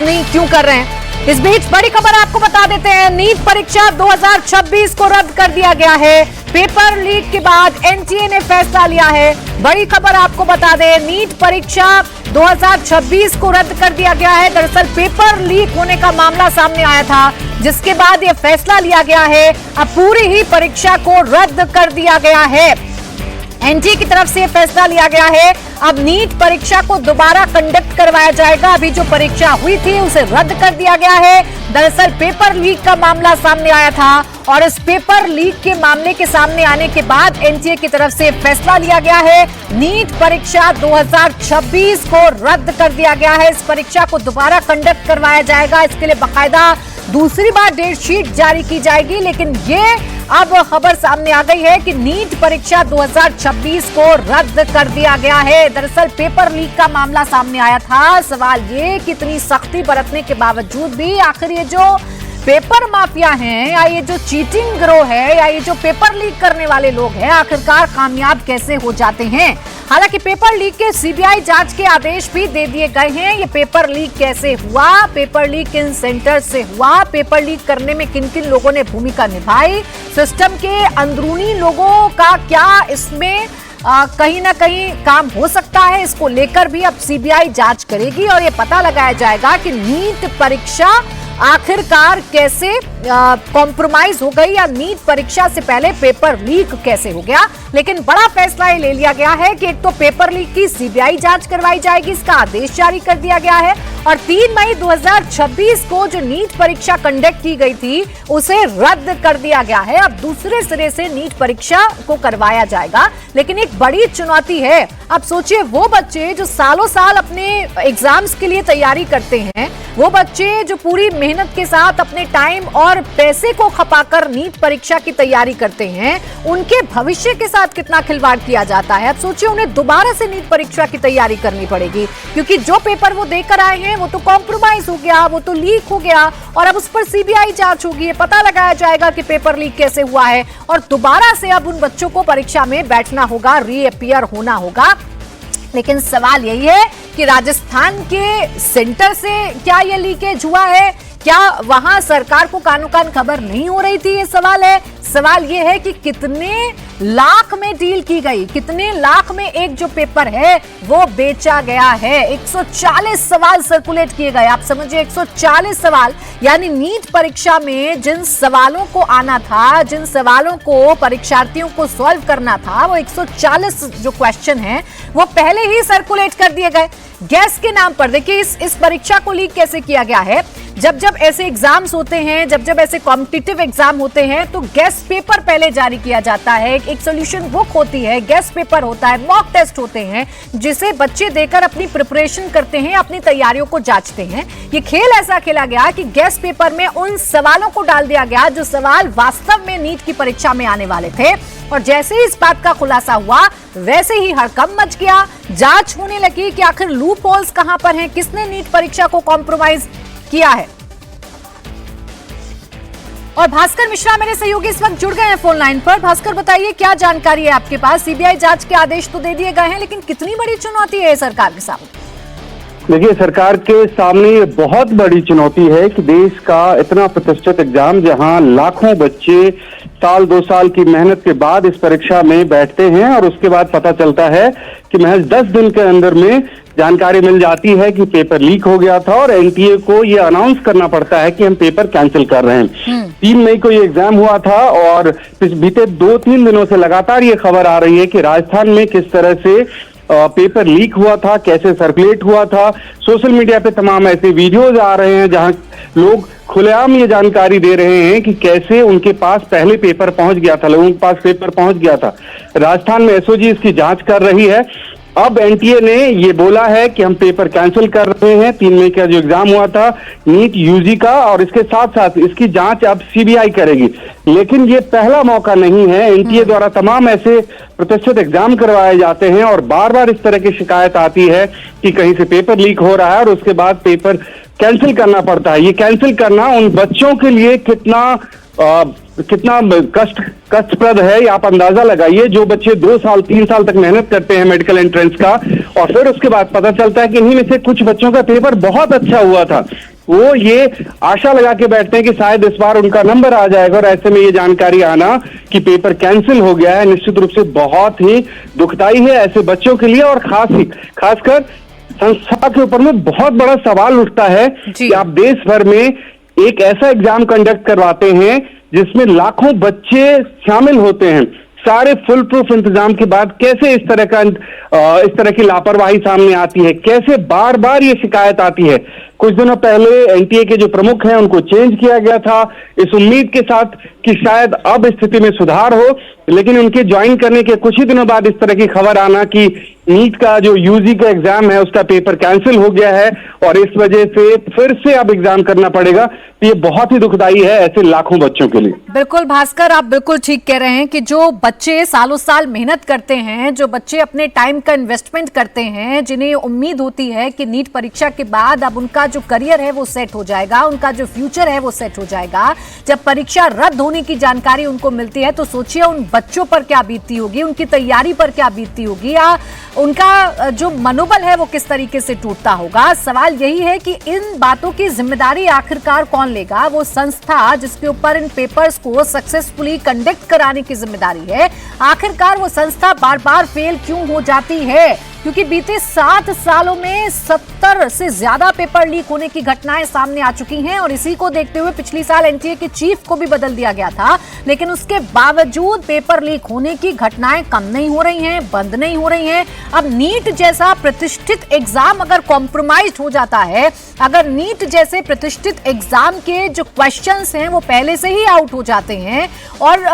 नहीं क्यों कर रहे हैं। इस बीच बड़ी खबर आपको बता देते हैं, नीट परीक्षा 2026 को रद्द कर दिया गया है। पेपर लीक के बाद एनटीए ने फैसला लिया है। बड़ी खबर आपको बता दें, नीट परीक्षा 2026 को रद्द कर दिया गया है। दरअसल पेपर लीक होने का मामला सामने आया था, जिसके बाद यह फैसला लिया गया है। अब पूरी ही परीक्षा को रद्द कर दिया गया है। एनटीए की तरफ से फैसला लिया गया है। अब नीट परीक्षा को दोबारा कंडक्ट करवाया जाएगा। अभी जो परीक्षा हुई थी उसे रद्द कर दिया गया है। दरअसल पेपर लीक का मामला सामने आया था और इस पेपर लीक के मामले के सामने आने के बाद एनटीए की तरफ से फैसला लिया गया है। नीट परीक्षा 2026 को रद्द कर दिया गया है। इस परीक्षा को दोबारा कंडक्ट करवाया जाएगा। इसके लिए बाकायदा दूसरी बार डेट शीट जारी की जाएगी। लेकिन ये अब खबर सामने आ गई है कि नीट परीक्षा 2026 को रद्द कर दिया गया है। दरअसल पेपर लीक का मामला सामने आया था। सवाल ये कि इतनी सख्ती बरतने के बावजूद भी आखिर ये जो पेपर माफिया हैं या ये जो चीटिंग गिरोह है या ये जो पेपर लीक करने वाले लोग हैं, आखिरकार कामयाब कैसे हो जाते हैं। हालांकि पेपर लीक के सीबीआई जांच के आदेश भी दे दिए गए हैं। ये पेपर लीक कैसे हुआ, पेपर लीक किन सेंटर से हुआ, पेपर लीक करने में किन किन लोगों ने भूमिका निभाई, सिस्टम के अंदरूनी लोगों का क्या इसमें कहीं ना कहीं काम हो सकता है, इसको लेकर भी अब सीबीआई जांच करेगी और ये पता लगाया जाएगा कि नीट परीक्षा आखिरकार कैसे कॉम्प्रोमाइज हो गई या नीट परीक्षा से पहले पेपर लीक कैसे हो गया। लेकिन बड़ा फैसला ये ले लिया गया है कि एक तो पेपर लीक की सीबीआई जांच करवाई जाएगी, इसका आदेश जारी कर दिया गया है। और 3 मई 2026 को जो नीट परीक्षा कंडक्ट की गई थी उसे रद्द कर दिया गया है। अब दूसरे सिरे से नीट परीक्षा को करवाया जाएगा। लेकिन एक बड़ी चुनौती है। अब सोचिए, वो बच्चे जो सालों साल अपने एग्जाम्स के लिए तैयारी करते हैं, वो बच्चे जो पूरी मेहनत के साथ अपने टाइम और पैसे को खपाकर नीट परीक्षा की तैयारी करते हैं, उनके भविष्य के साथ कितना खिलवाड़ किया जाता है। अब सोचिए, उन्हें दोबारा से नीट परीक्षा की तैयारी करनी पड़ेगी, क्योंकि जो पेपर वो देकर आए हैं वो तो कॉम्प्रोमाइज हो गया, वो तो लीक हो गया और अब उस पर सीबीआई जांच होगी। पता लगाया जाएगा कि पेपर लीक कैसे हुआ है और दोबारा से अब उन बच्चों को परीक्षा में बैठना होगा, रीअपियर होना होगा। लेकिन सवाल यही है कि राजस्थान के सेंटर से क्या यह लीकेज हुआ है, क्या वहां सरकार को कानो कान खबर नहीं हो रही थी, ये सवाल है। सवाल ये है कि कितने लाख में डील की गई, कितने लाख में एक जो पेपर है वो बेचा गया है। 140 सवाल सर्कुलेट किए गए। आप समझिए, 140 सवाल, यानी नीट परीक्षा में जिन सवालों को आना था, जिन सवालों को परीक्षार्थियों को सॉल्व करना था, वो 140 जो क्वेश्चन है वो पहले ही सर्कुलेट कर दिए गए गैस के नाम पर। देखिए, इस परीक्षा को लीक कैसे किया गया है। जब ऐसे एग्जाम्स होते हैं, जब ऐसे कॉम्पिटिटिव एग्जाम होते हैं, तो गेस्ट पेपर पहले जारी किया जाता है। एक सॉल्यूशन बुक होती है, गेस्ट पेपर होता है, मॉक टेस्ट होते हैं, जिसे बच्चे देकर अपनी प्रिपरेशन करते हैं, अपनी तैयारियों को जांचते हैं। ये खेल ऐसा खेला गया कि गेस्ट पेपर में उन सवालों को डाल दिया गया जो सवाल वास्तव में नीट की परीक्षा में आने वाले थे। और जैसे ही इस बात का खुलासा हुआ, वैसे ही हड़कंप मच गया। जांच होने लगी कि आखिर लूप होल्स कहां पर हैं, किसने नीट परीक्षा को कॉम्प्रोमाइज किया है। और भास्कर मिश्रा मेरे सहयोगी इस वक्त जुड़ गए हैं फोन लाइन पर। भास्कर, बताइए क्या जानकारी है आपके पास। सीबीआई जांच के आदेश तो दे दिए गए हैं, लेकिन कितनी बड़ी चुनौती है सरकार के सामने। देखिए, सरकार के सामने ये बहुत बड़ी चुनौती है कि देश का इतना प्रतिष्ठित एग्जाम, जहां लाखों बच्चे साल 2 साल की मेहनत के बाद इस परीक्षा में बैठते हैं और उसके बाद पता चलता है कि महज 10 दिन के अंदर में जानकारी मिल जाती है कि पेपर लीक हो गया था और एनटीए को ये अनाउंस करना पड़ता है कि हम पेपर कैंसिल कर रहे हैं। 3 मई को ये एग्जाम हुआ था और बीते 2-3 दिनों से लगातार ये खबर आ रही है कि राजस्थान में किस तरह से पेपर लीक हुआ था, कैसे सर्कुलेट हुआ था। सोशल मीडिया पे तमाम ऐसे वीडियोज आ रहे हैं जहां लोग खुलेआम ये जानकारी दे रहे हैं कि कैसे उनके पास पहले पेपर पहुंच गया था, लोगों के पास पेपर पहुंच गया था। राजस्थान में एसओजी इसकी जांच कर रही है। अब एनटीए ने ये बोला है कि हम पेपर कैंसिल कर रहे हैं। 3 मई का जो एग्जाम हुआ था नीट यूजी का, और इसके साथ साथ इसकी जांच अब सीबीआई करेगी। लेकिन ये पहला मौका नहीं है। एनटीए द्वारा तमाम ऐसे प्रतिष्ठित एग्जाम करवाए जाते हैं और बार बार इस तरह की शिकायत आती है कि कहीं से पेपर लीक हो रहा है और उसके बाद पेपर कैंसिल करना पड़ता है। ये कैंसिल करना उन बच्चों के लिए कितना कष्टप्रद है, आप अंदाजा लगाइए। जो बच्चे 2 साल 3 साल तक मेहनत करते हैं मेडिकल एंट्रेंस का, और फिर उसके बाद पता चलता है कि इन्हीं में से कुछ बच्चों का पेपर बहुत अच्छा हुआ था, वो ये आशा लगा के बैठते हैं कि शायद इस बार उनका नंबर आ जाएगा, और ऐसे में ये जानकारी आना कि पेपर कैंसिल हो गया है निश्चित रूप से बहुत ही दुखदाई है ऐसे बच्चों के लिए। और खासकर संस्था के ऊपर में बहुत बड़ा सवाल उठता है कि आप देश भर में एक ऐसा एग्जाम कंडक्ट करवाते हैं जिसमें लाखों बच्चे शामिल होते हैं, सारे फुल प्रूफ इंतजाम के बाद कैसे इस तरह की लापरवाही सामने आती है, कैसे बार बार ये शिकायत आती है। कुछ दिनों पहले एनटीए के जो प्रमुख हैं उनको चेंज किया गया था इस उम्मीद के साथ कि शायद अब स्थिति में सुधार हो, लेकिन उनके ज्वाइन करने के कुछ ही दिनों बाद इस तरह की खबर आना कि नीट का जो यूजी का एग्जाम है उसका पेपर कैंसिल हो गया है और इस वजह से फिर से अब एग्जाम करना पड़ेगा, तो ये बहुत ही दुखदाई है ऐसे लाखों बच्चों के लिए। बिल्कुल भास्कर, आप बिल्कुल ठीक कह रहे हैं कि जो बच्चे सालों साल मेहनत करते हैं, जो बच्चे अपने टाइम का इन्वेस्टमेंट करते हैं, जिन्हें उम्मीद होती है कि नीट परीक्षा के बाद अब उनका जो करियर है वो सेट हो जाएगा, उनका जो फ्यूचर है वो सेट हो जाएगा, जब परीक्षा रद्द होने की जानकारी उनको मिलती है तो सोचिए उन बच्चों पर क्या बीतती होगी, उनकी तैयारी पर क्या बीतती होगी, या उनका जो मनोबल है वो किस तरीके से टूटता होगा। सवाल यही है कि इन बातों की जिम्मेदारी आखिरकार कौन लेगा। वो संस्था जिसके ऊपर इन पेपर्स को सक्सेसफुली कंडक्ट कराने की जिम्मेदारी है, आखिरकार वो संस्था बार बार फेल क्यों हो जाती है? क्योंकि बीते 7 सालों में 70 से ज्यादा पेपर लीक होने की घटनाएं सामने आ चुकी हैं और इसी को देखते हुए पिछली साल एनटीए के चीफ को भी बदल दिया गया था, लेकिन उसके बावजूद पेपर लीक होने की घटनाएं कम नहीं हो रही हैं, बंद नहीं हो रही हैं। अब नीट जैसा प्रतिष्ठित एग्जाम अगर कॉम्प्रोमाइज हो जाता है, अगर नीट जैसे प्रतिष्ठित एग्जाम के जो क्वेश्चंस हैं वो पहले से ही आउट हो जाते हैं और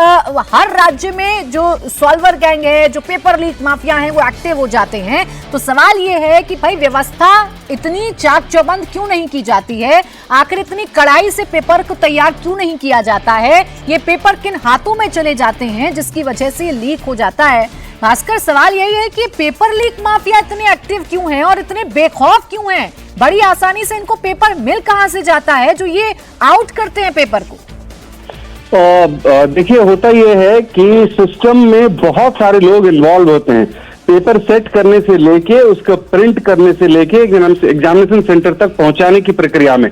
हर राज्य में जो सॉल्वर गैंग है, जो पेपर लीक माफिया हैं वो एक्टिव हो जाते हैं, तो सवाल ये है कि भाई व्यवस्था इतनी चाक चौबंद क्यों नहीं की जाती है? आखिर इतनी कड़ाई से पेपर को तैयार क्यों नहीं किया जाता है? ये पेपर किन हाथों में चले जाते हैं जिसकी वजह से लीक हो जाता है? भास्कर, सवाल यही है कि पेपर लीक माफिया इतने एक्टिव क्यों हैं और इतने बेखौफ क्यों हैं? बड़ी आसानी से इनको पेपर मिल कहां से जाता है जो ये आउट करते हैं पेपर को? देखिए, होता यह है कि सिस्टम में बहुत सारे लोग इन्वॉल्व होते हैं, पेपर सेट करने से लेके उसका प्रिंट करने से लेके एग्जामिनेशन सेंटर तक पहुंचाने की प्रक्रिया में।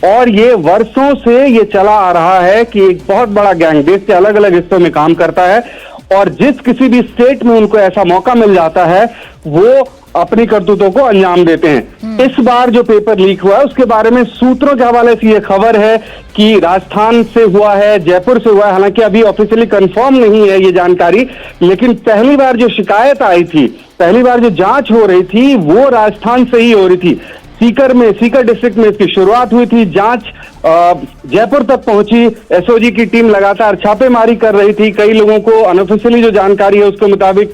और ये वर्षों से ये चला आ रहा है कि एक बहुत बड़ा गैंग देश के अलग अलग हिस्सों में काम करता है और जिस किसी भी स्टेट में उनको ऐसा मौका मिल जाता है वो अपनी करतूतों को अंजाम देते हैं। इस बार जो पेपर लीक हुआ है उसके बारे में सूत्रों के हवाले से ये खबर है कि राजस्थान से हुआ है, जयपुर से हुआ है, हालांकि अभी ऑफिशियली कंफर्म नहीं है ये जानकारी, लेकिन पहली बार जो शिकायत आई थी, पहली बार जो जांच हो रही थी वो राजस्थान से ही हो रही थी। सीकर डिस्ट्रिक्ट में इसकी शुरुआत हुई थी, जांच जयपुर तक पहुंची, एसओजी की टीम लगातार छापेमारी कर रही थी, कई लोगों को अनऑफिशियली जो जानकारी है उसके मुताबिक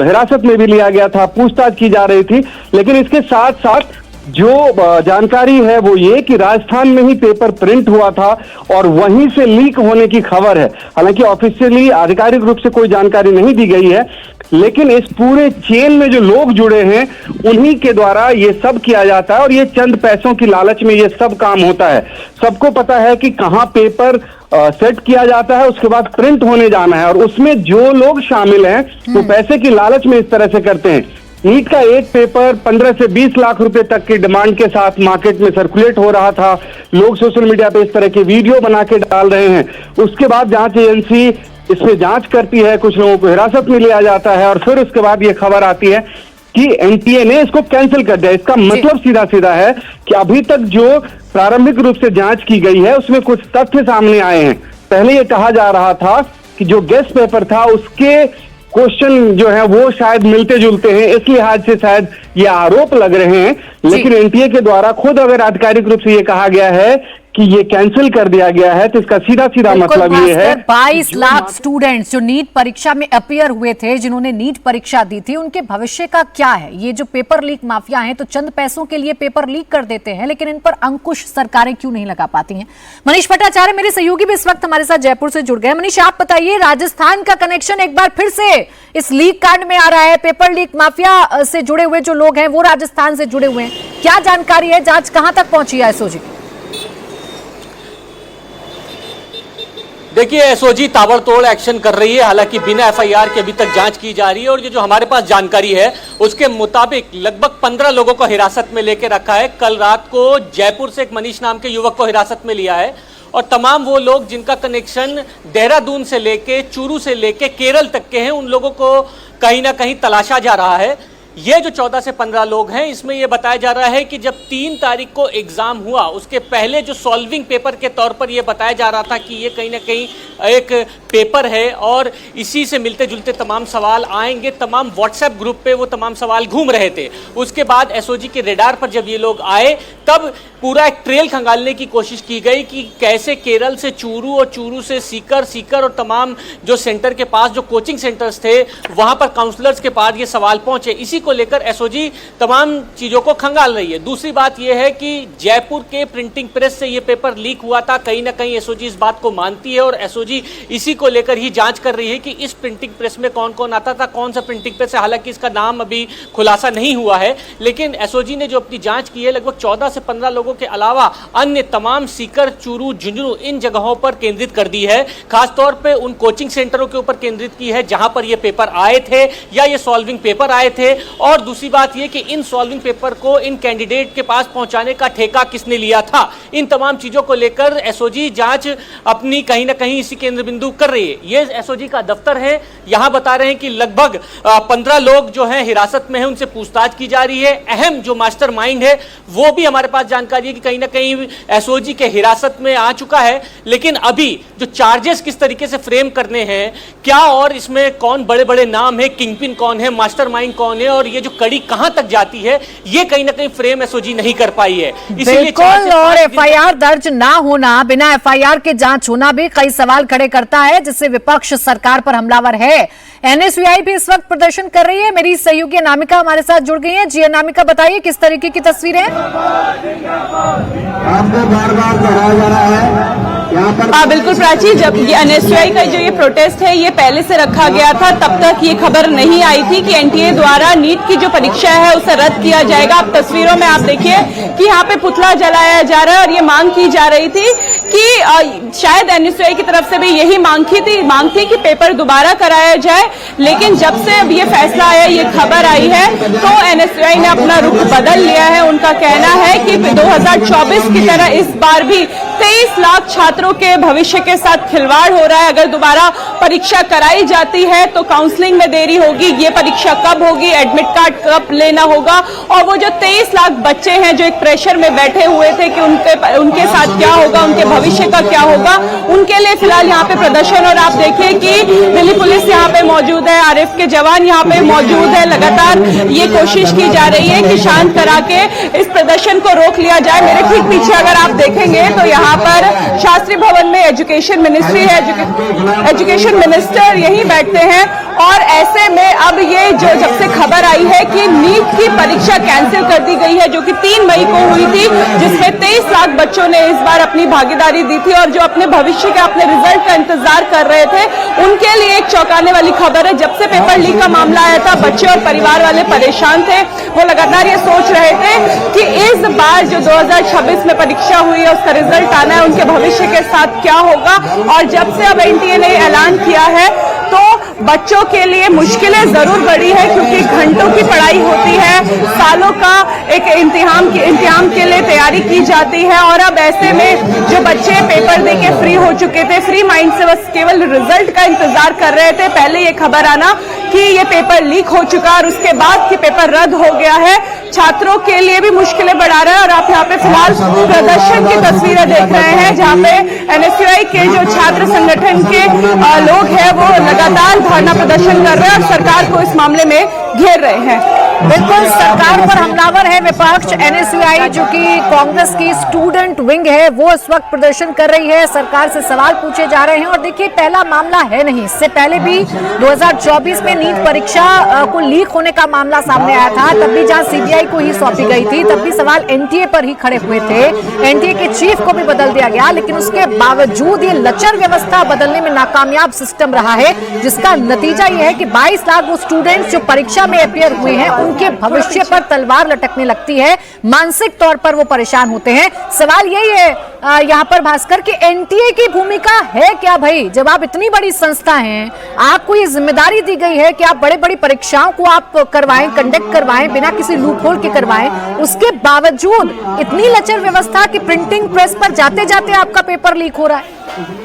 हिरासत में भी लिया गया था, पूछताछ की जा रही थी। लेकिन इसके साथ साथ जो जानकारी है वो ये कि राजस्थान में ही पेपर प्रिंट हुआ था और वहीं से लीक होने की खबर है। हालांकि ऑफिशियली आधिकारिक रूप से कोई जानकारी नहीं दी गई है, लेकिन इस पूरे चेन में जो लोग जुड़े हैं उन्हीं के द्वारा ये सब किया जाता है और ये चंद पैसों की लालच में ये सब काम होता है। सबको पता है कि कहां पेपर सेट किया जाता है, उसके बाद प्रिंट होने जाना है और उसमें जो लोग शामिल हैं वो पैसे की लालच में इस तरह से करते हैं। नीट का एक पेपर 15 से 20 लाख रुपए तक की डिमांड के साथ मार्केट में सर्कुलेट हो रहा था, लोग सोशल मीडिया पे इस तरह के वीडियो बना के डाल रहे हैं। उसके बाद जांच एजेंसी इसमें जांच करती है, कुछ लोगों को हिरासत में लिया जाता है और फिर उसके बाद ये खबर आती है कि एनटीए ने इसको कैंसिल कर दिया। इसका मतलब सीधा सीधा है कि अभी तक जो प्रारंभिक रूप से जांच की गई है उसमें कुछ तथ्य सामने आए हैं। पहले ये कहा जा रहा था कि जो गेस्ट पेपर था उसके क्वेश्चन जो है वो शायद मिलते जुलते हैं, इस लिहाज से शायद ये आरोप लग रहे हैं, लेकिन एनटीए के द्वारा खुद अगर आधिकारिक रूप से ये कहा गया है कि ये कैंसिल कर दिया गया है तो इसका सीधा सीधा मतलब ये है 22 लाख स्टूडेंट्स जो नीट परीक्षा में अपीयर हुए थे, जिन्होंने नीट परीक्षा दी थी, उनके भविष्य का क्या है? ये जो पेपर लीक माफिया हैं तो चंद पैसों के लिए पेपर लीक कर देते हैं, लेकिन इन पर अंकुश सरकारें क्यों नहीं लगा पाती हैं? मनीष भट्टाचार्य मेरे सहयोगी भी इस वक्त हमारे साथ जयपुर से जुड़ गए। मनीष, आप बताइए, राजस्थान का कनेक्शन एक बार फिर से इस लीक कांड में आ रहा है, पेपर लीक माफिया से जुड़े हुए जो लोग हैं वो राजस्थान से जुड़े हुए हैं, क्या जानकारी है? जांच कहां तक पहुंची है एसओजी? देखिए, एसओजी ताबड़तोड़ एक्शन कर रही है, हालांकि बिना एफआईआर के अभी तक जांच की जा रही है। और ये जो हमारे पास जानकारी है उसके मुताबिक लगभग 15 लोगों को हिरासत में लेके रखा है। कल रात को जयपुर से एक मनीष नाम के युवक को हिरासत में लिया है और तमाम वो लोग जिनका कनेक्शन देहरादून से लेके, चूरू से लेके केरल तक के हैं, उन लोगों को कहीं ना कहीं तलाशा जा रहा है। ये जो 14 से 15 लोग हैं, इसमें यह बताया जा रहा है कि जब 3 तारीख को एग्जाम हुआ उसके पहले जो सॉल्विंग पेपर के तौर पर यह बताया जा रहा था कि ये कहीं ना कहीं एक पेपर है और इसी से मिलते जुलते तमाम सवाल आएंगे। तमाम व्हाट्सएप ग्रुप पे वो तमाम सवाल घूम रहे थे। उसके बाद एसओजी के रेडार पर जब ये लोग आए तब पूरा एक ट्रेल खंगालने की कोशिश की गई कि कैसे केरल से चूरू और चूरू से सीकर, सीकर और तमाम जो सेंटर के पास जो कोचिंग सेंटर्स थे वहां पर काउंसलर्स के पास ये सवाल पहुंचे। इसी को लेकर एसओजी तमाम चीजों को खंगाल रही है। दूसरी बात यह है कि जयपुर के प्रिंटिंग प्रेस से यह पेपर लीक हुआ था, कहीं ना कहीं एसओजी इस बात को मानती है और एसओजी इसी को लेकर ही जांच कर रही है कि इस प्रिंटिंग प्रेस में कौन कौन आता था, कौन सा प्रिंटिंग प्रेस है। हालांकि इसका नाम अभी खुलासा नहीं हुआ है, लेकिन एसओजी ने जो अपनी जांच की है लगभग 14 से 15 लोगों के अलावा अन्य तमाम सीकर, चूरू, झुंझुनू इन जगहों पर केंद्रित कर दी है। खासतौर पे उन कोचिंग सेंटरों के ऊपर केंद्रित की है जहां पर ये पेपर आए थे या ये सॉल्विंग पेपर आए थे। और दूसरी बात ये कि इन सॉल्विंग पेपर को इन कैंडिडेट के पास पहुंचाने का ठेका किसने लिया था, इन तमाम चीजों को लेकर एसओजी जांच अपनी कहीं ना कहीं इसी केंद्र बिंदु कर रही है। ये एसओजी का दफ्तर है, यहां बता रहे हैं कि लगभग 15 लोग जो हैं हिरासत में हैं, उनसे पूछताछ की जा रही है। अहम जो मास्टरमाइंड है वो भी हमारे पास जानकारी है कि कहीं ना कहीं एसओजी के हिरासत में आ चुका है। लेकिन अभी जो चार्जेस किस तरीके से फ्रेम करने हैं, क्या और इसमें कौन बड़े बड़े नाम है, किंगपिन कौन है, मास्टरमाइंड कौन है और ये जो कड़ी कहां तक जाती है, ये कहीं ना कहीं फ्रेम एसओजी नहीं कर पाई है। बिल्कुल, और एफआईआर दर्ज ना होना, बिना एफआईआर के जांच होना भी कई सवाल खड़े करता है, जिससे विपक्ष सरकार पर हमलावर है। एनएसयूआई भी इस वक्त प्रदर्शन कर रही है। मेरी सहयोगी अनामिका हमारे साथ जुड़ गई है। जी अनामिका, बताइए किस तरीके की तस्वीरें हैं? आपको बार-बार दोहराया जा रहा है यहाँ पर। बिल्कुल प्राची, जब ये एनएसयूआई का जो ये प्रोटेस्ट है ये पहले से रखा गया था, तब तक ये खबर नहीं आई थी कि एनटीए द्वारा नीट की जो परीक्षा है उसे रद्द किया जाएगा। अब तस्वीरों में आप देखिए कि यहाँ पे पुतला जलाया जा रहा है और ये मांग की जा रही थी कि शायद एनएसयूआई की तरफ से भी यही मांग थी कि पेपर दोबारा कराया जाए। लेकिन जब से अब ये फैसला आया, ये खबर आई है, तो एनएसयूआई ने अपना रुख बदल लिया है। उनका कहना है कि 2024 की तरह इस बार भी 23 लाख छात्रों के भविष्य के साथ खिलवाड़ हो रहा है। अगर दोबारा परीक्षा कराई जाती है तो काउंसलिंग में देरी होगी, ये परीक्षा कब होगी, एडमिट कार्ड कब लेना होगा, और वो जो 23 लाख बच्चे हैं जो एक प्रेशर में बैठे हुए थे कि उनके साथ क्या होगा, उनके भविष्य का क्या होगा, उनके लिए फिलहाल यहाँ पे प्रदर्शन। और आप देखिए कि दिल्ली पुलिस यहाँ पे मौजूद है, आरएफ के जवान यहाँ पे मौजूद है। लगातार ये कोशिश की जा रही है कि शांत करा के इस प्रदर्शन को रोक लिया जाए। मेरे ठीक पीछे अगर आप देखेंगे तो यहाँ पर शास्त्री भवन में एजुकेशन मिनिस्ट्री है, एजुकेशन मिनिस्टर यहीं बैठते हैं। और ऐसे में अब ये जो जब से खबर आई है कि नीट की परीक्षा कैंसिल कर दी गई है, जो कि 3 मई को हुई थी, जिसमें 23 लाख बच्चों ने इस बार अपनी भागीदारी दी थी और जो अपने भविष्य के अपने रिजल्ट का इंतजार कर रहे थे, उनके लिए एक चौंकाने वाली खबर है। जब से पेपर लीक का मामला आया था, बच्चे और परिवार वाले परेशान थे। वो लगातार ये सोच रहे थे कि इस बार जो 2026 में परीक्षा हुई है उसका रिजल्ट आना है, उनके भविष्य के साथ क्या होगा। और जब से अब एनटीए ने ऐलान किया है तो बच्चों के लिए मुश्किलें जरूर बढ़ी है, क्योंकि घंटों की पढ़ाई होती है, सालों का एक इम्तिहान के लिए तैयारी की जाती है। और अब ऐसे में जो बच्चे पेपर देके फ्री हो चुके थे, फ्री माइंड से बस केवल रिजल्ट का इंतजार कर रहे थे, पहले ये खबर आना कि ये पेपर लीक हो चुका और उसके बाद कि पेपर रद्द हो गया है, छात्रों के लिए भी मुश्किलें बढ़ा रहा है। और आप यहाँ पे फिलहाल प्रदर्शन की तस्वीरें देख रहे हैं, जहाँ पे एनएसयूआई के जो छात्र संगठन के लोग हैं वो लगातार धरना प्रदर्शन कर रहे हैं और सरकार को इस मामले में घेर रहे हैं। बिल्कुल, सरकार पर हमलावर है विपक्ष। एनएसयूआई जो कि कांग्रेस की स्टूडेंट विंग है, वो इस वक्त प्रदर्शन कर रही है, सरकार से सवाल पूछे जा रहे हैं। और देखिए, पहला मामला है नहीं, इससे पहले भी 2024 में नीट परीक्षा को लीक होने का मामला सामने आया था, तब भी जहां सीबीआई को ही सौंपी गई थी, तब भी सवाल एनटीए पर ही खड़े हुए थे। एनटीए के चीफ को भी बदल दिया गया, लेकिन उसके बावजूद ये लचर व्यवस्था बदलने में नाकामयाब सिस्टम रहा है, जिसका नतीजा यह है कि 22 लाख वो स्टूडेंट्स जो परीक्षा में अपियर हुए हैं, उनके भविष्य पर तलवार लटकने लगती है, मानसिक तौर पर वो परेशान होते हैं। सवाल यही है यहाँ पर भास्कर की एनटीए की भूमिका है क्या भाई? जब आप इतनी बड़ी संस्था हैं, आपको ये जिम्मेदारी दी गई है कि आप बड़ी बड़ी परीक्षाओं को आप करवाएं, कंडक्ट करवाएं, बिना किसी लूप होल के करवाएं, उसके बावजूद इतनी लचर व्यवस्था की प्रिंटिंग प्रेस पर जाते जाते आपका पेपर लीक हो रहा है।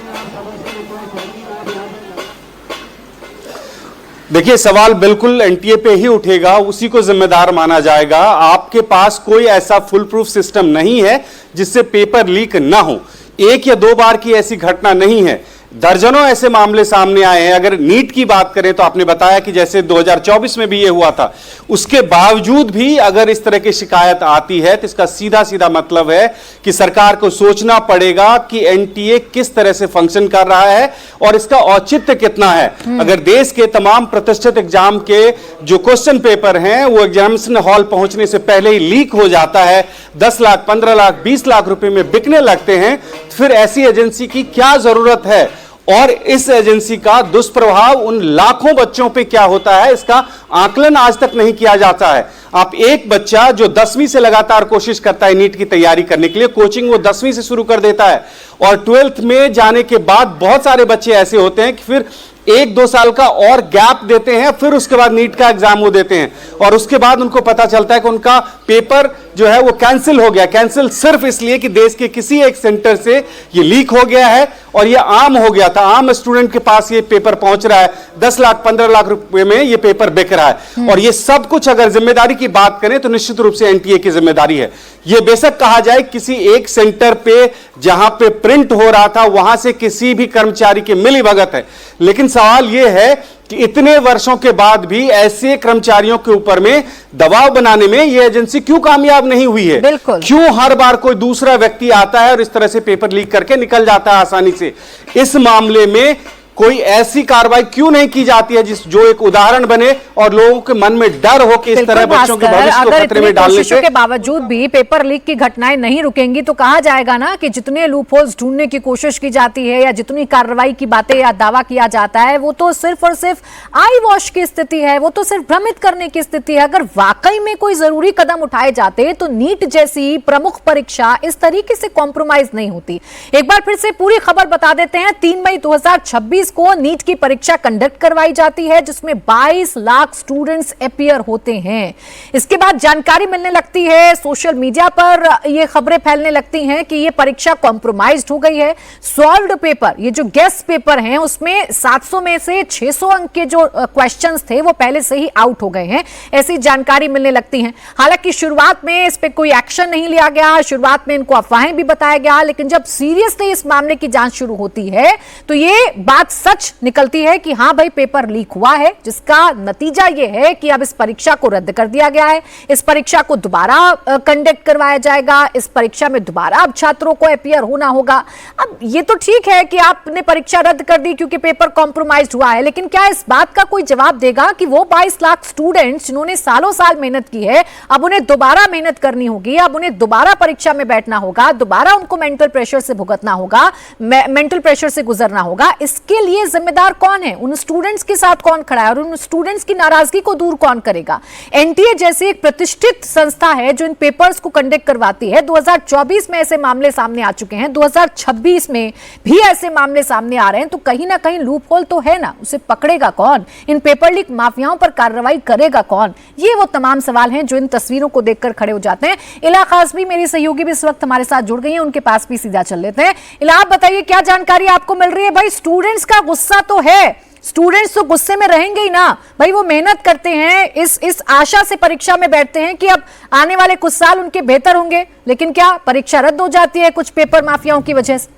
देखिए, सवाल बिल्कुल एनटीए पे ही उठेगा, उसी को जिम्मेदार माना जाएगा। आपके पास कोई ऐसा फुल प्रूफ सिस्टम नहीं है जिससे पेपर लीक ना हो। एक या दो बार की ऐसी घटना नहीं है, दर्जनों ऐसे मामले सामने आए हैं। अगर नीट की बात करें तो आपने बताया कि जैसे 2024 में भी ये हुआ था, उसके बावजूद भी अगर इस तरह की शिकायत आती है तो इसका सीधा सीधा मतलब है कि सरकार को सोचना पड़ेगा कि एनटीए किस तरह से फंक्शन कर रहा है और इसका औचित्य कितना है। अगर देश के तमाम प्रतिष्ठित एग्जाम के जो क्वेश्चन पेपर हैं वो एग्जामिनेशन हॉल पहुंचने से पहले ही लीक हो जाता है, 10 लाख, 15 लाख, 20 लाख रुपए में बिकने लगते हैं, फिर ऐसी एजेंसी की क्या जरूरत है? और इस एजेंसी का दुष्प्रभाव उन लाखों बच्चों पे क्या होता है, इसका आकलन आज तक नहीं किया जाता है। आप एक बच्चा जो 10वीं से लगातार कोशिश करता है नीट की तैयारी करने के लिए, कोचिंग वो 10वीं से शुरू कर देता है और 12th में जाने के बाद बहुत सारे बच्चे ऐसे होते हैं कि फिर 1-2 साल का और गैप देते हैं, फिर उसके बाद नीट का एग्जाम वो देते हैं और उसके बाद उनको पता चलता है कि उनका पेपर जो है वो कैंसिल हो गया। कैंसिल सिर्फ इसलिए कि देश के किसी एक सेंटर से ये लीक हो गया है और ये आम हो गया था, आम स्टूडेंट के पास ये पेपर पहुंच रहा है, 10 लाख 15 लाख रुपए में ये पेपर बिक रहा है। और ये सब कुछ अगर जिम्मेदारी की बात करें तो निश्चित रूप से एनटीए की जिम्मेदारी है। ये बेशक कहा जाए किसी एक सेंटर पे जहां पे प्रिंट हो रहा था वहां से किसी भी कर्मचारी की मिलीभगत है, लेकिन सवाल यह है कि इतने वर्षों के बाद भी ऐसे कर्मचारियों के ऊपर में दबाव बनाने में यह एजेंसी क्यों कामयाब नहीं हुई है? बिल्कुल। क्यों हर बार कोई दूसरा व्यक्ति आता है और इस तरह से पेपर लीक करके निकल जाता है आसानी से? इस मामले में कोई ऐसी कार्रवाई क्यों नहीं की जाती है जो एक उदाहरण बने और लोगों के मन में डर हो कि इस तरह बच्चों के भविष्य को खतरे में डालने से? के बावजूद भी पेपर लीक की घटनाएं नहीं रुकेंगी तो कहा जाएगा ना कि जितने लूप होल्स ढूंढने की कोशिश की जाती है या जितनी कार्रवाई की बातें या दावा किया जाता है वो तो सिर्फ और सिर्फ आई वॉश की स्थिति है, वो तो सिर्फ भ्रमित करने की स्थिति है। अगर वाकई में कोई जरूरी कदम उठाए जाते तो नीट जैसी प्रमुख परीक्षा इस तरीके से कॉम्प्रोमाइज नहीं होती। एक बार फिर से पूरी खबर बता देते हैं। 3 मई 2026 को नीट की परीक्षा कंडक्ट करवाई जाती है जिसमें 22 लाख स्टूडेंट्स अपीयर होते हैं। इसके बाद जानकारी मिलने लगती है, सोशल मीडिया पर यह खबरें फैलने लगती हैं कि यह परीक्षा कॉम्प्रोमाइज्ड हो गई है। सॉल्व्ड पेपर, ये जो गेस्ट पेपर हैं उसमें 700 में से 600 अंक के जो क्वेश्चंस थे वो पहले से ही आउट हो गए हैं, ऐसी जानकारी मिलने लगती है। हालांकि शुरुआत में इस पे कोई एक्शन नहीं लिया गया, शुरुआत में इनको अफवाहें भी बताया गया, लेकिन जब सीरियसली इस मामले की जांच शुरू होती है तो ये बात सच निकलती है कि हां भाई पेपर लीक हुआ है, जिसका नतीजा यह है कि अब इस परीक्षा को रद्द कर दिया गया है। इस परीक्षा को दोबारा कंडक्ट करवाया जाएगा, इस परीक्षा में दोबारा अब छात्रों को अपीयर होना होगा। अब ये तो ठीक है कि आपने परीक्षा रद्द कर दी क्योंकि पेपर कॉम्प्रोमाइज हुआ है, लेकिन क्या इस बात का कोई जवाब देगा कि वो 22 लाख स्टूडेंट्स जिन्होंने सालों साल मेहनत की है अब उन्हें दोबारा मेहनत करनी होगी, अब उन्हें दोबारा परीक्षा में बैठना होगा, दोबारा उनको मेंटल प्रेशर से भुगतना होगा, मेंटल प्रेशर से गुजरना होगा। इसके लिए जिम्मेदार कौन है? उन स्टूडेंट्स के साथ कौन खड़ा है और उन स्टूडेंट्स की नाराजगी को दूर कौन करेगा? एनटीए जैसी एक प्रतिष्ठित संस्था है जो इन पेपर्स को कंडक्ट करवाती है। 2024 में ऐसे मामले सामने आ चुके हैं, 2026 में भी ऐसे मामले सामने आ रहे हैं, तो कहीं ना कहीं लूप होल तो है ना, उसे पकड़ेगा कौन? इन पेपर लीक माफियाओं पर कार्रवाई करेगा कौन? ये वो तमाम सवाल हैं जो इन तस्वीरों को देखकर खड़े हो जाते हैं। इला खास भी मेरी सहयोगी भी इस वक्त हमारे साथ जुड़ गई हैं, उनके पास भी सीधा चल लेते हैं। इला, आप बताइए क्या जानकारी आपको मिल रही है? भाई स्टूडेंट्स का गुस्सा तो है, स्टूडेंट्स तो गुस्से में रहेंगे ही ना भाई, वो मेहनत करते हैं, इस आशा से परीक्षा में बैठते हैं कि अब आने वाले कुछ साल उनके बेहतर होंगे, लेकिन क्या परीक्षा रद्द हो जाती है कुछ पेपर माफियाओं की वजह से?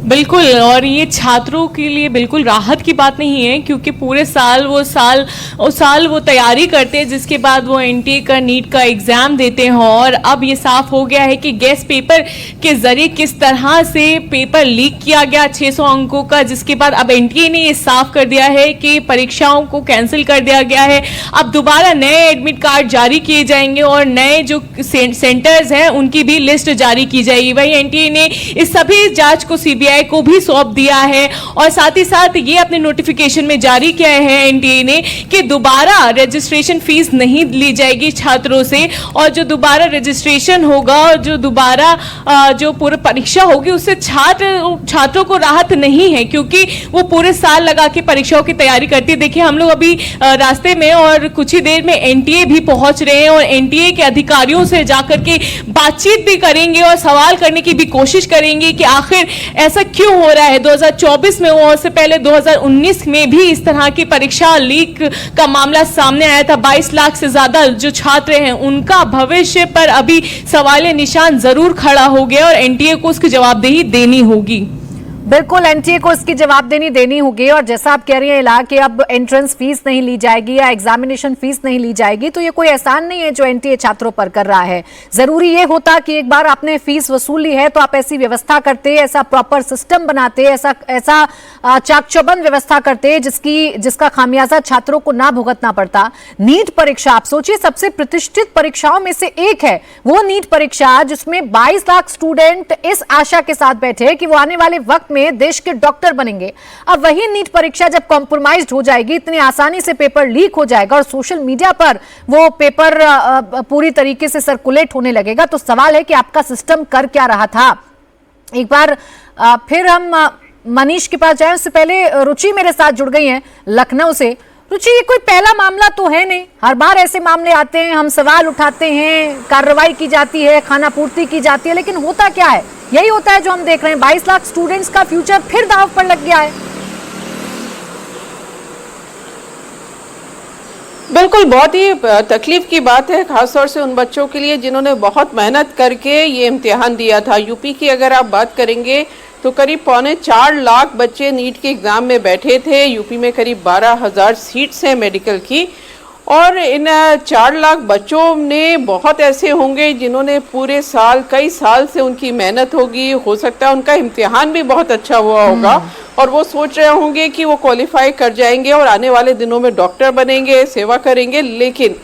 बिल्कुल, और ये छात्रों के लिए बिल्कुल राहत की बात नहीं है क्योंकि पूरे साल वो तैयारी करते हैं, जिसके बाद वो एनटीए का नीट का एग्ज़ाम देते हैं और अब ये साफ हो गया है कि गेस्ट पेपर के जरिए किस तरह से पेपर लीक किया गया 600 अंकों का, जिसके बाद अब एनटीए ने ये साफ कर दिया है कि परीक्षाओं को कैंसिल कर दिया गया है। अब दोबारा नए एडमिट कार्ड जारी किए जाएंगे और नए जो सेंटर्स हैं उनकी भी लिस्ट जारी की जाएगी। वही एनटीए ने इस सभी जांच को सीबीआई एनटीए को भी सौंप दिया है और साथ ही साथ ये अपने नोटिफिकेशन में जारी किया है एनटीए ने कि दोबारा रजिस्ट्रेशन फीस नहीं ली जाएगी छात्रों से, और जो दोबारा रजिस्ट्रेशन होगा और जो दोबारा जो पूरी परीक्षा होगी उससे छात्रों को राहत नहीं है, क्योंकि वो पूरे साल लगा के परीक्षाओं की तैयारी करती है। देखिए हम लोग अभी रास्ते में और कुछ ही देर में एनटीए भी पहुंच रहे हैं और एनटीए के अधिकारियों से जाकर के बातचीत भी करेंगे और सवाल करने की भी कोशिश करेंगे कि आखिर ऐसा क्यों हो रहा है। 2024 में और उससे पहले 2019 में भी इस तरह की परीक्षा लीक का मामला सामने आया था। 22 लाख से ज्यादा जो छात्र हैं उनका भविष्य पर अभी सवाल निशान जरूर खड़ा हो गया और एनटीए को उसकी जवाबदेही देनी होगी। बिल्कुल, एनटीए को इसकी जवाबदेही देनी होगी। और जैसा आप कह रही हैं इला कि अब एंट्रेंस फीस नहीं ली जाएगी या एग्जामिनेशन फीस नहीं ली जाएगी, तो ये कोई एहसान नहीं है जो एनटीए छात्रों पर कर रहा है। जरूरी ये होता कि एक बार आपने फीस वसूली है तो आप ऐसी व्यवस्था करते, ऐसा प्रॉपर सिस्टम बनाते, ऐसा चाक चौबंद व्यवस्था करते जिसका खामियाजा छात्रों को ना भुगतना पड़ता। नीट परीक्षा, आप सोचिए, सबसे प्रतिष्ठित परीक्षाओं में से एक है वो नीट परीक्षा, जिसमें 22 लाख स्टूडेंट इस आशा के साथ बैठे कि वो आने वाले वक्त में देश के डॉक्टर बनेंगे। अब वही नीट परीक्षा जब कॉम्प्रोमाइज्ड हो जाएगी, इतनी आसानी से पेपर लीक हो जाएगा और सोशल मीडिया पर वो पेपर पूरी तरीके से सर्कुलेट होने लगेगा, तो सवाल है कि आपका सिस्टम कर क्या रहा था। एक बार फिर हम मनीष के पास जाए, उससे पहले रुचि मेरे साथ जुड़ गई हैं लखनऊ से। रुचि, ये कोई पहला मामला तो है नहीं, हर बार ऐसे मामले आते हैं, हम सवाल उठाते हैं, कार्रवाई की जाती है, खाना पूर्ति की जाती है, लेकिन होता क्या है? यही होता है जो हम देख रहे हैं, 22 लाख स्टूडेंट्स का फ्यूचर फिर दांव पर लग गया है। बिल्कुल, बहुत ही तकलीफ की बात है, खासतौर से उन बच्चों के लिए जिन्होंने बहुत मेहनत करके ये इम्तिहान दिया था। यूपी की अगर आप बात करेंगे तो करीब 4.25 लाख बच्चे नीट के एग्ज़ाम में बैठे थे। यूपी में करीब 12,000 सीट्स हैं मेडिकल की, और इन 4 लाख बच्चों ने बहुत ऐसे होंगे जिन्होंने पूरे साल, कई साल से उनकी मेहनत होगी, हो सकता है उनका इम्तिहान भी बहुत अच्छा हुआ होगा और वो सोच रहे होंगे कि वो क्वालिफाई कर जाएंगे और आने वाले दिनों में डॉक्टर बनेंगे, सेवा करेंगे। लेकिन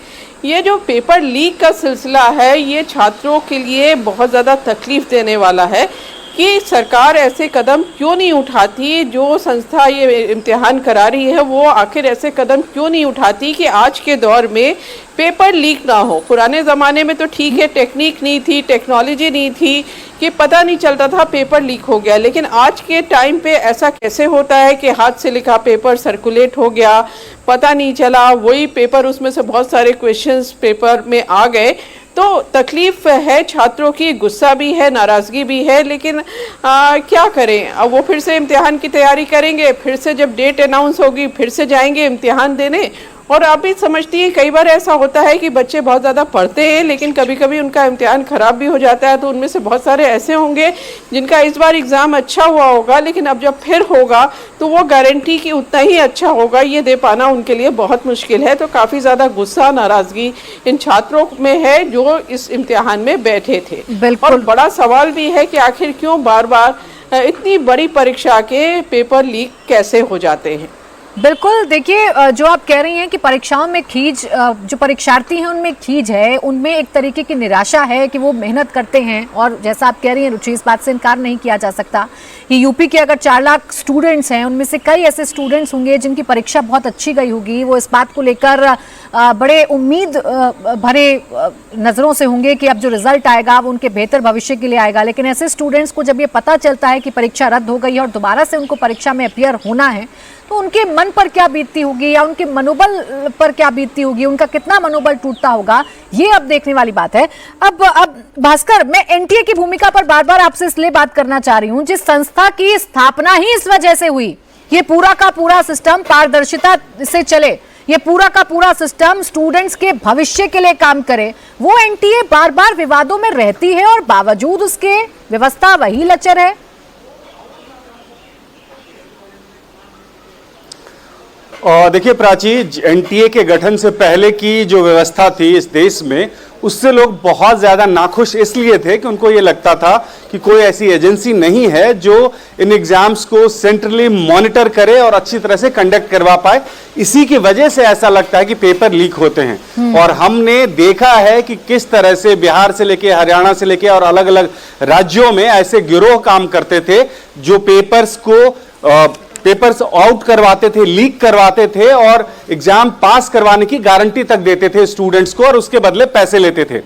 ये जो पेपर लीक का सिलसिला है, ये छात्रों के लिए बहुत ज़्यादा तकलीफ देने वाला है कि सरकार ऐसे कदम क्यों नहीं उठाती। जो संस्था ये इम्तिहान करा रही है वो आखिर ऐसे कदम क्यों नहीं उठाती कि आज के दौर में पेपर लीक ना हो। पुराने ज़माने में तो ठीक है, टेक्निक नहीं थी, टेक्नोलॉजी नहीं थी कि पता नहीं चलता था पेपर लीक हो गया, लेकिन आज के टाइम पे ऐसा कैसे होता है कि हाथ से लिखा पेपर सर्कुलेट हो गया, पता नहीं चला, वही पेपर, उसमें से बहुत सारे क्वेश्चंस पेपर में आ गए। तो तकलीफ है छात्रों की, गुस्सा भी है, नाराज़गी भी है, लेकिन क्या करें। अब वो फिर से इम्तिहान की तैयारी करेंगे, फिर से जब डेट अनाउंस होगी फिर से जाएंगे इम्तिहान देने। और आप भी समझती हैं, कई बार ऐसा होता है कि बच्चे बहुत ज़्यादा पढ़ते हैं लेकिन कभी कभी उनका इम्तिहान ख़राब भी हो जाता है। तो उनमें से बहुत सारे ऐसे होंगे जिनका इस बार एग्ज़ाम अच्छा हुआ होगा, लेकिन अब जब फिर होगा तो वो गारंटी कि उतना ही अच्छा होगा ये दे पाना उनके लिए बहुत मुश्किल है। तो काफ़ी ज़्यादा गुस्सा, नाराज़गी इन छात्रों में है जो इस इम्तिहान में बैठे थे। और बड़ा सवाल भी है कि आखिर क्यों बार बार इतनी बड़ी परीक्षा के पेपर लीक कैसे हो जाते हैं। बिल्कुल, देखिए, जो आप कह रही हैं कि परीक्षाओं में खींच, जो परीक्षार्थी हैं उनमें खींच है, उनमें एक तरीके की निराशा है कि वो मेहनत करते हैं। और जैसा आप कह रही हैं रुचि, इस बात से इनकार नहीं किया जा सकता कि यूपी के अगर 4 लाख स्टूडेंट्स हैं, उनमें से कई ऐसे स्टूडेंट्स होंगे जिनकी परीक्षा बहुत अच्छी गई होगी। वो इस बात को लेकर बड़े उम्मीद भरे नज़रों से होंगे कि अब जो रिजल्ट आएगा वो उनके बेहतर भविष्य के लिए आएगा। लेकिन ऐसे स्टूडेंट्स को जब ये पता चलता है कि परीक्षा रद्द हो गई है और दोबारा से उनको परीक्षा में अपीयर होना है, तो उनके मन पर क्या बीतती होगी या उनके मनोबल पर क्या बीतती होगी, उनका कितना मनोबल टूटता होगा, ये अब देखने वाली बात है। अब भास्कर, मैं एनटीए की भूमिका पर बार बार आपसे इसलिए बात करना चाह रही हूं, जिस संस्था की स्थापना ही इस वजह से हुई, ये पूरा का पूरा सिस्टम पारदर्शिता से चले, ये पूरा का पूरा सिस्टम स्टूडेंट्स के भविष्य के लिए काम करे, वो एनटीए बार बार विवादों में रहती है और बावजूद उसके व्यवस्था वही लचर है। और देखिए प्राची, एनटीए के गठन से पहले की जो व्यवस्था थी इस देश में, उससे लोग बहुत ज्यादा नाखुश इसलिए थे कि उनको ये लगता था कि कोई ऐसी एजेंसी नहीं है जो इन एग्जाम्स को सेंट्रली मॉनिटर करे और अच्छी तरह से कंडक्ट करवा पाए। इसी की वजह से ऐसा लगता है कि पेपर लीक होते हैं। और हमने देखा है कि किस तरह से बिहार से लेके हरियाणा से लेके और अलग अलग राज्यों में ऐसे गिरोह काम करते थे जो पेपर्स आउट करवाते थे, लीक करवाते थे और एग्जाम पास करवाने की गारंटी तक देते थे स्टूडेंट्स को और उसके बदले पैसे लेते थे।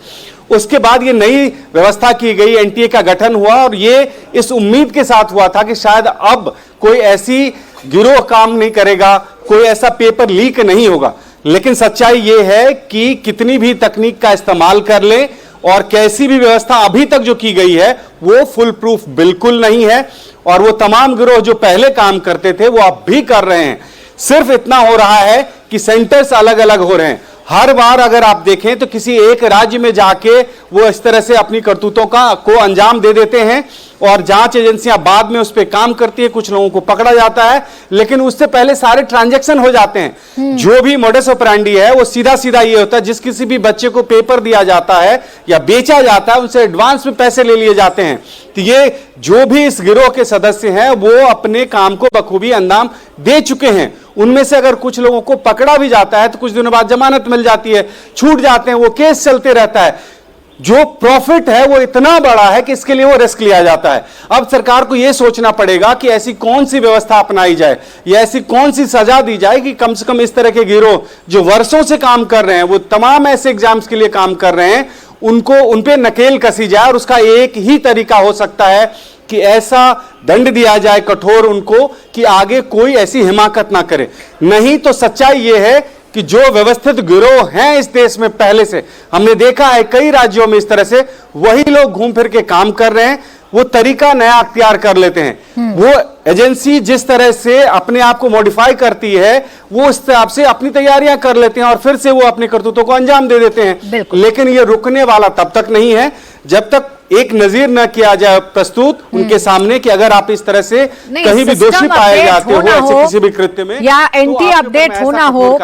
उसके बाद ये नई व्यवस्था की गई, एनटीए का गठन हुआ और ये इस उम्मीद के साथ हुआ था कि शायद अब कोई ऐसी गिरोह काम नहीं करेगा, कोई ऐसा पेपर लीक नहीं होगा। लेकिन सच्चाई ये है कि कितनी भी तकनीक का इस्तेमाल कर लें और कैसी भी व्यवस्था अभी तक जो की गई है वो फुल प्रूफ बिल्कुल नहीं है। और वो तमाम गिरोह जो पहले काम करते थे वो अब भी कर रहे हैं। सिर्फ इतना हो रहा है कि सेंटर्स अलग अलग हो रहे हैं। हर बार अगर आप देखें तो किसी एक राज्य में जाके वो इस तरह से अपनी करतूतों को अंजाम दे देते हैं और जांच एजेंसियां बाद में उस पर काम करती है, कुछ लोगों को पकड़ा जाता है, लेकिन उससे पहले सारे ट्रांजैक्शन हो जाते हैं। जो भी मोडस ऑपरेंडी है वो सीधा सीधा ये होता है, जिस किसी भी बच्चे को पेपर दिया जाता है या बेचा जाता है उनसे एडवांस में पैसे ले लिए जाते हैं। तो ये जो भी इस गिरोह के सदस्य हैं वो अपने काम को बखूबी अंजाम दे चुके हैं। उनमें से अगर कुछ लोगों को पकड़ा भी जाता है तो कुछ दिनों बाद जमानत मिल जाती है, छूट जाते हैं, वो केस चलते रहता है। जो प्रॉफिट है वो इतना बड़ा है कि इसके लिए वो रिस्क लिया जाता है। अब सरकार को यह सोचना पड़ेगा कि ऐसी कौन सी व्यवस्था अपनाई जाए या ऐसी कौन सी सजा दी जाए कि कम से कम इस तरह के गिरोह जो वर्षों से काम कर रहे हैं, वो तमाम ऐसे एग्जाम्स के लिए काम कर रहे हैं, उन पे नकेल कसी जाए। और उसका एक ही तरीका हो सकता है कि ऐसा दंड दिया जाए कठोर उनको कि आगे कोई ऐसी हिमाकत ना करे। नहीं तो सच्चाई यह है कि जो व्यवस्थित गिरोह हैं इस देश में पहले से, हमने देखा है कई राज्यों में इस तरह से वही लोग घूम फिर के काम कर रहे हैं, वो तरीका नया अख्तियार कर लेते हैं। वो एजेंसी जिस तरह से अपने आप को मॉडिफाई करती है वो उस हिसाब से अपनी तैयारियां कर लेते हैं और फिर से वो अपने करतूतों को अंजाम दे देते हैं। लेकिन ये रुकने वाला तब तक नहीं है जब तक एक नजीर न किया जाए प्रस्तुत उनके सामने कि अगर आप इस तरह से कहीं भी दोषी पाए जाते हो ऐसे किसी भी कृत्य में या एंटी अपडेट होना हो,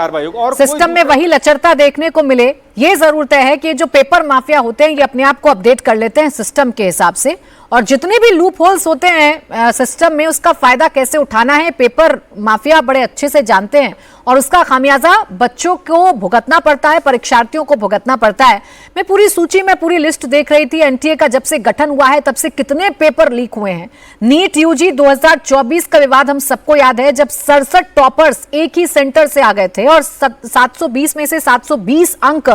सिस्टम में वही लचरता देखने को मिले, ये जरूर तय है कि जो पेपर माफिया होते हैं ये अपने आप को अपडेट कर लेते हैं सिस्टम के हिसाब से और जितने भी लूप होल्स होते हैं सिस्टम में उसका फायदा कैसे उठाना है पेपर माफिया बड़े अच्छे से जानते हैं और उसका खामियाजा बच्चों को भुगतना पड़ता है, परीक्षार्थियों को भुगतना पड़ता है। मैं पूरी सूची में पूरी लिस्ट देख रही थी, एनटीए का जब से गठन हुआ है तब से कितने पेपर लीक हुए हैं। नीट यूजी 2024 का विवाद हम सबको याद है, जब 67 टॉपर्स एक ही सेंटर से आ गए थे और 720 में से 720 अंक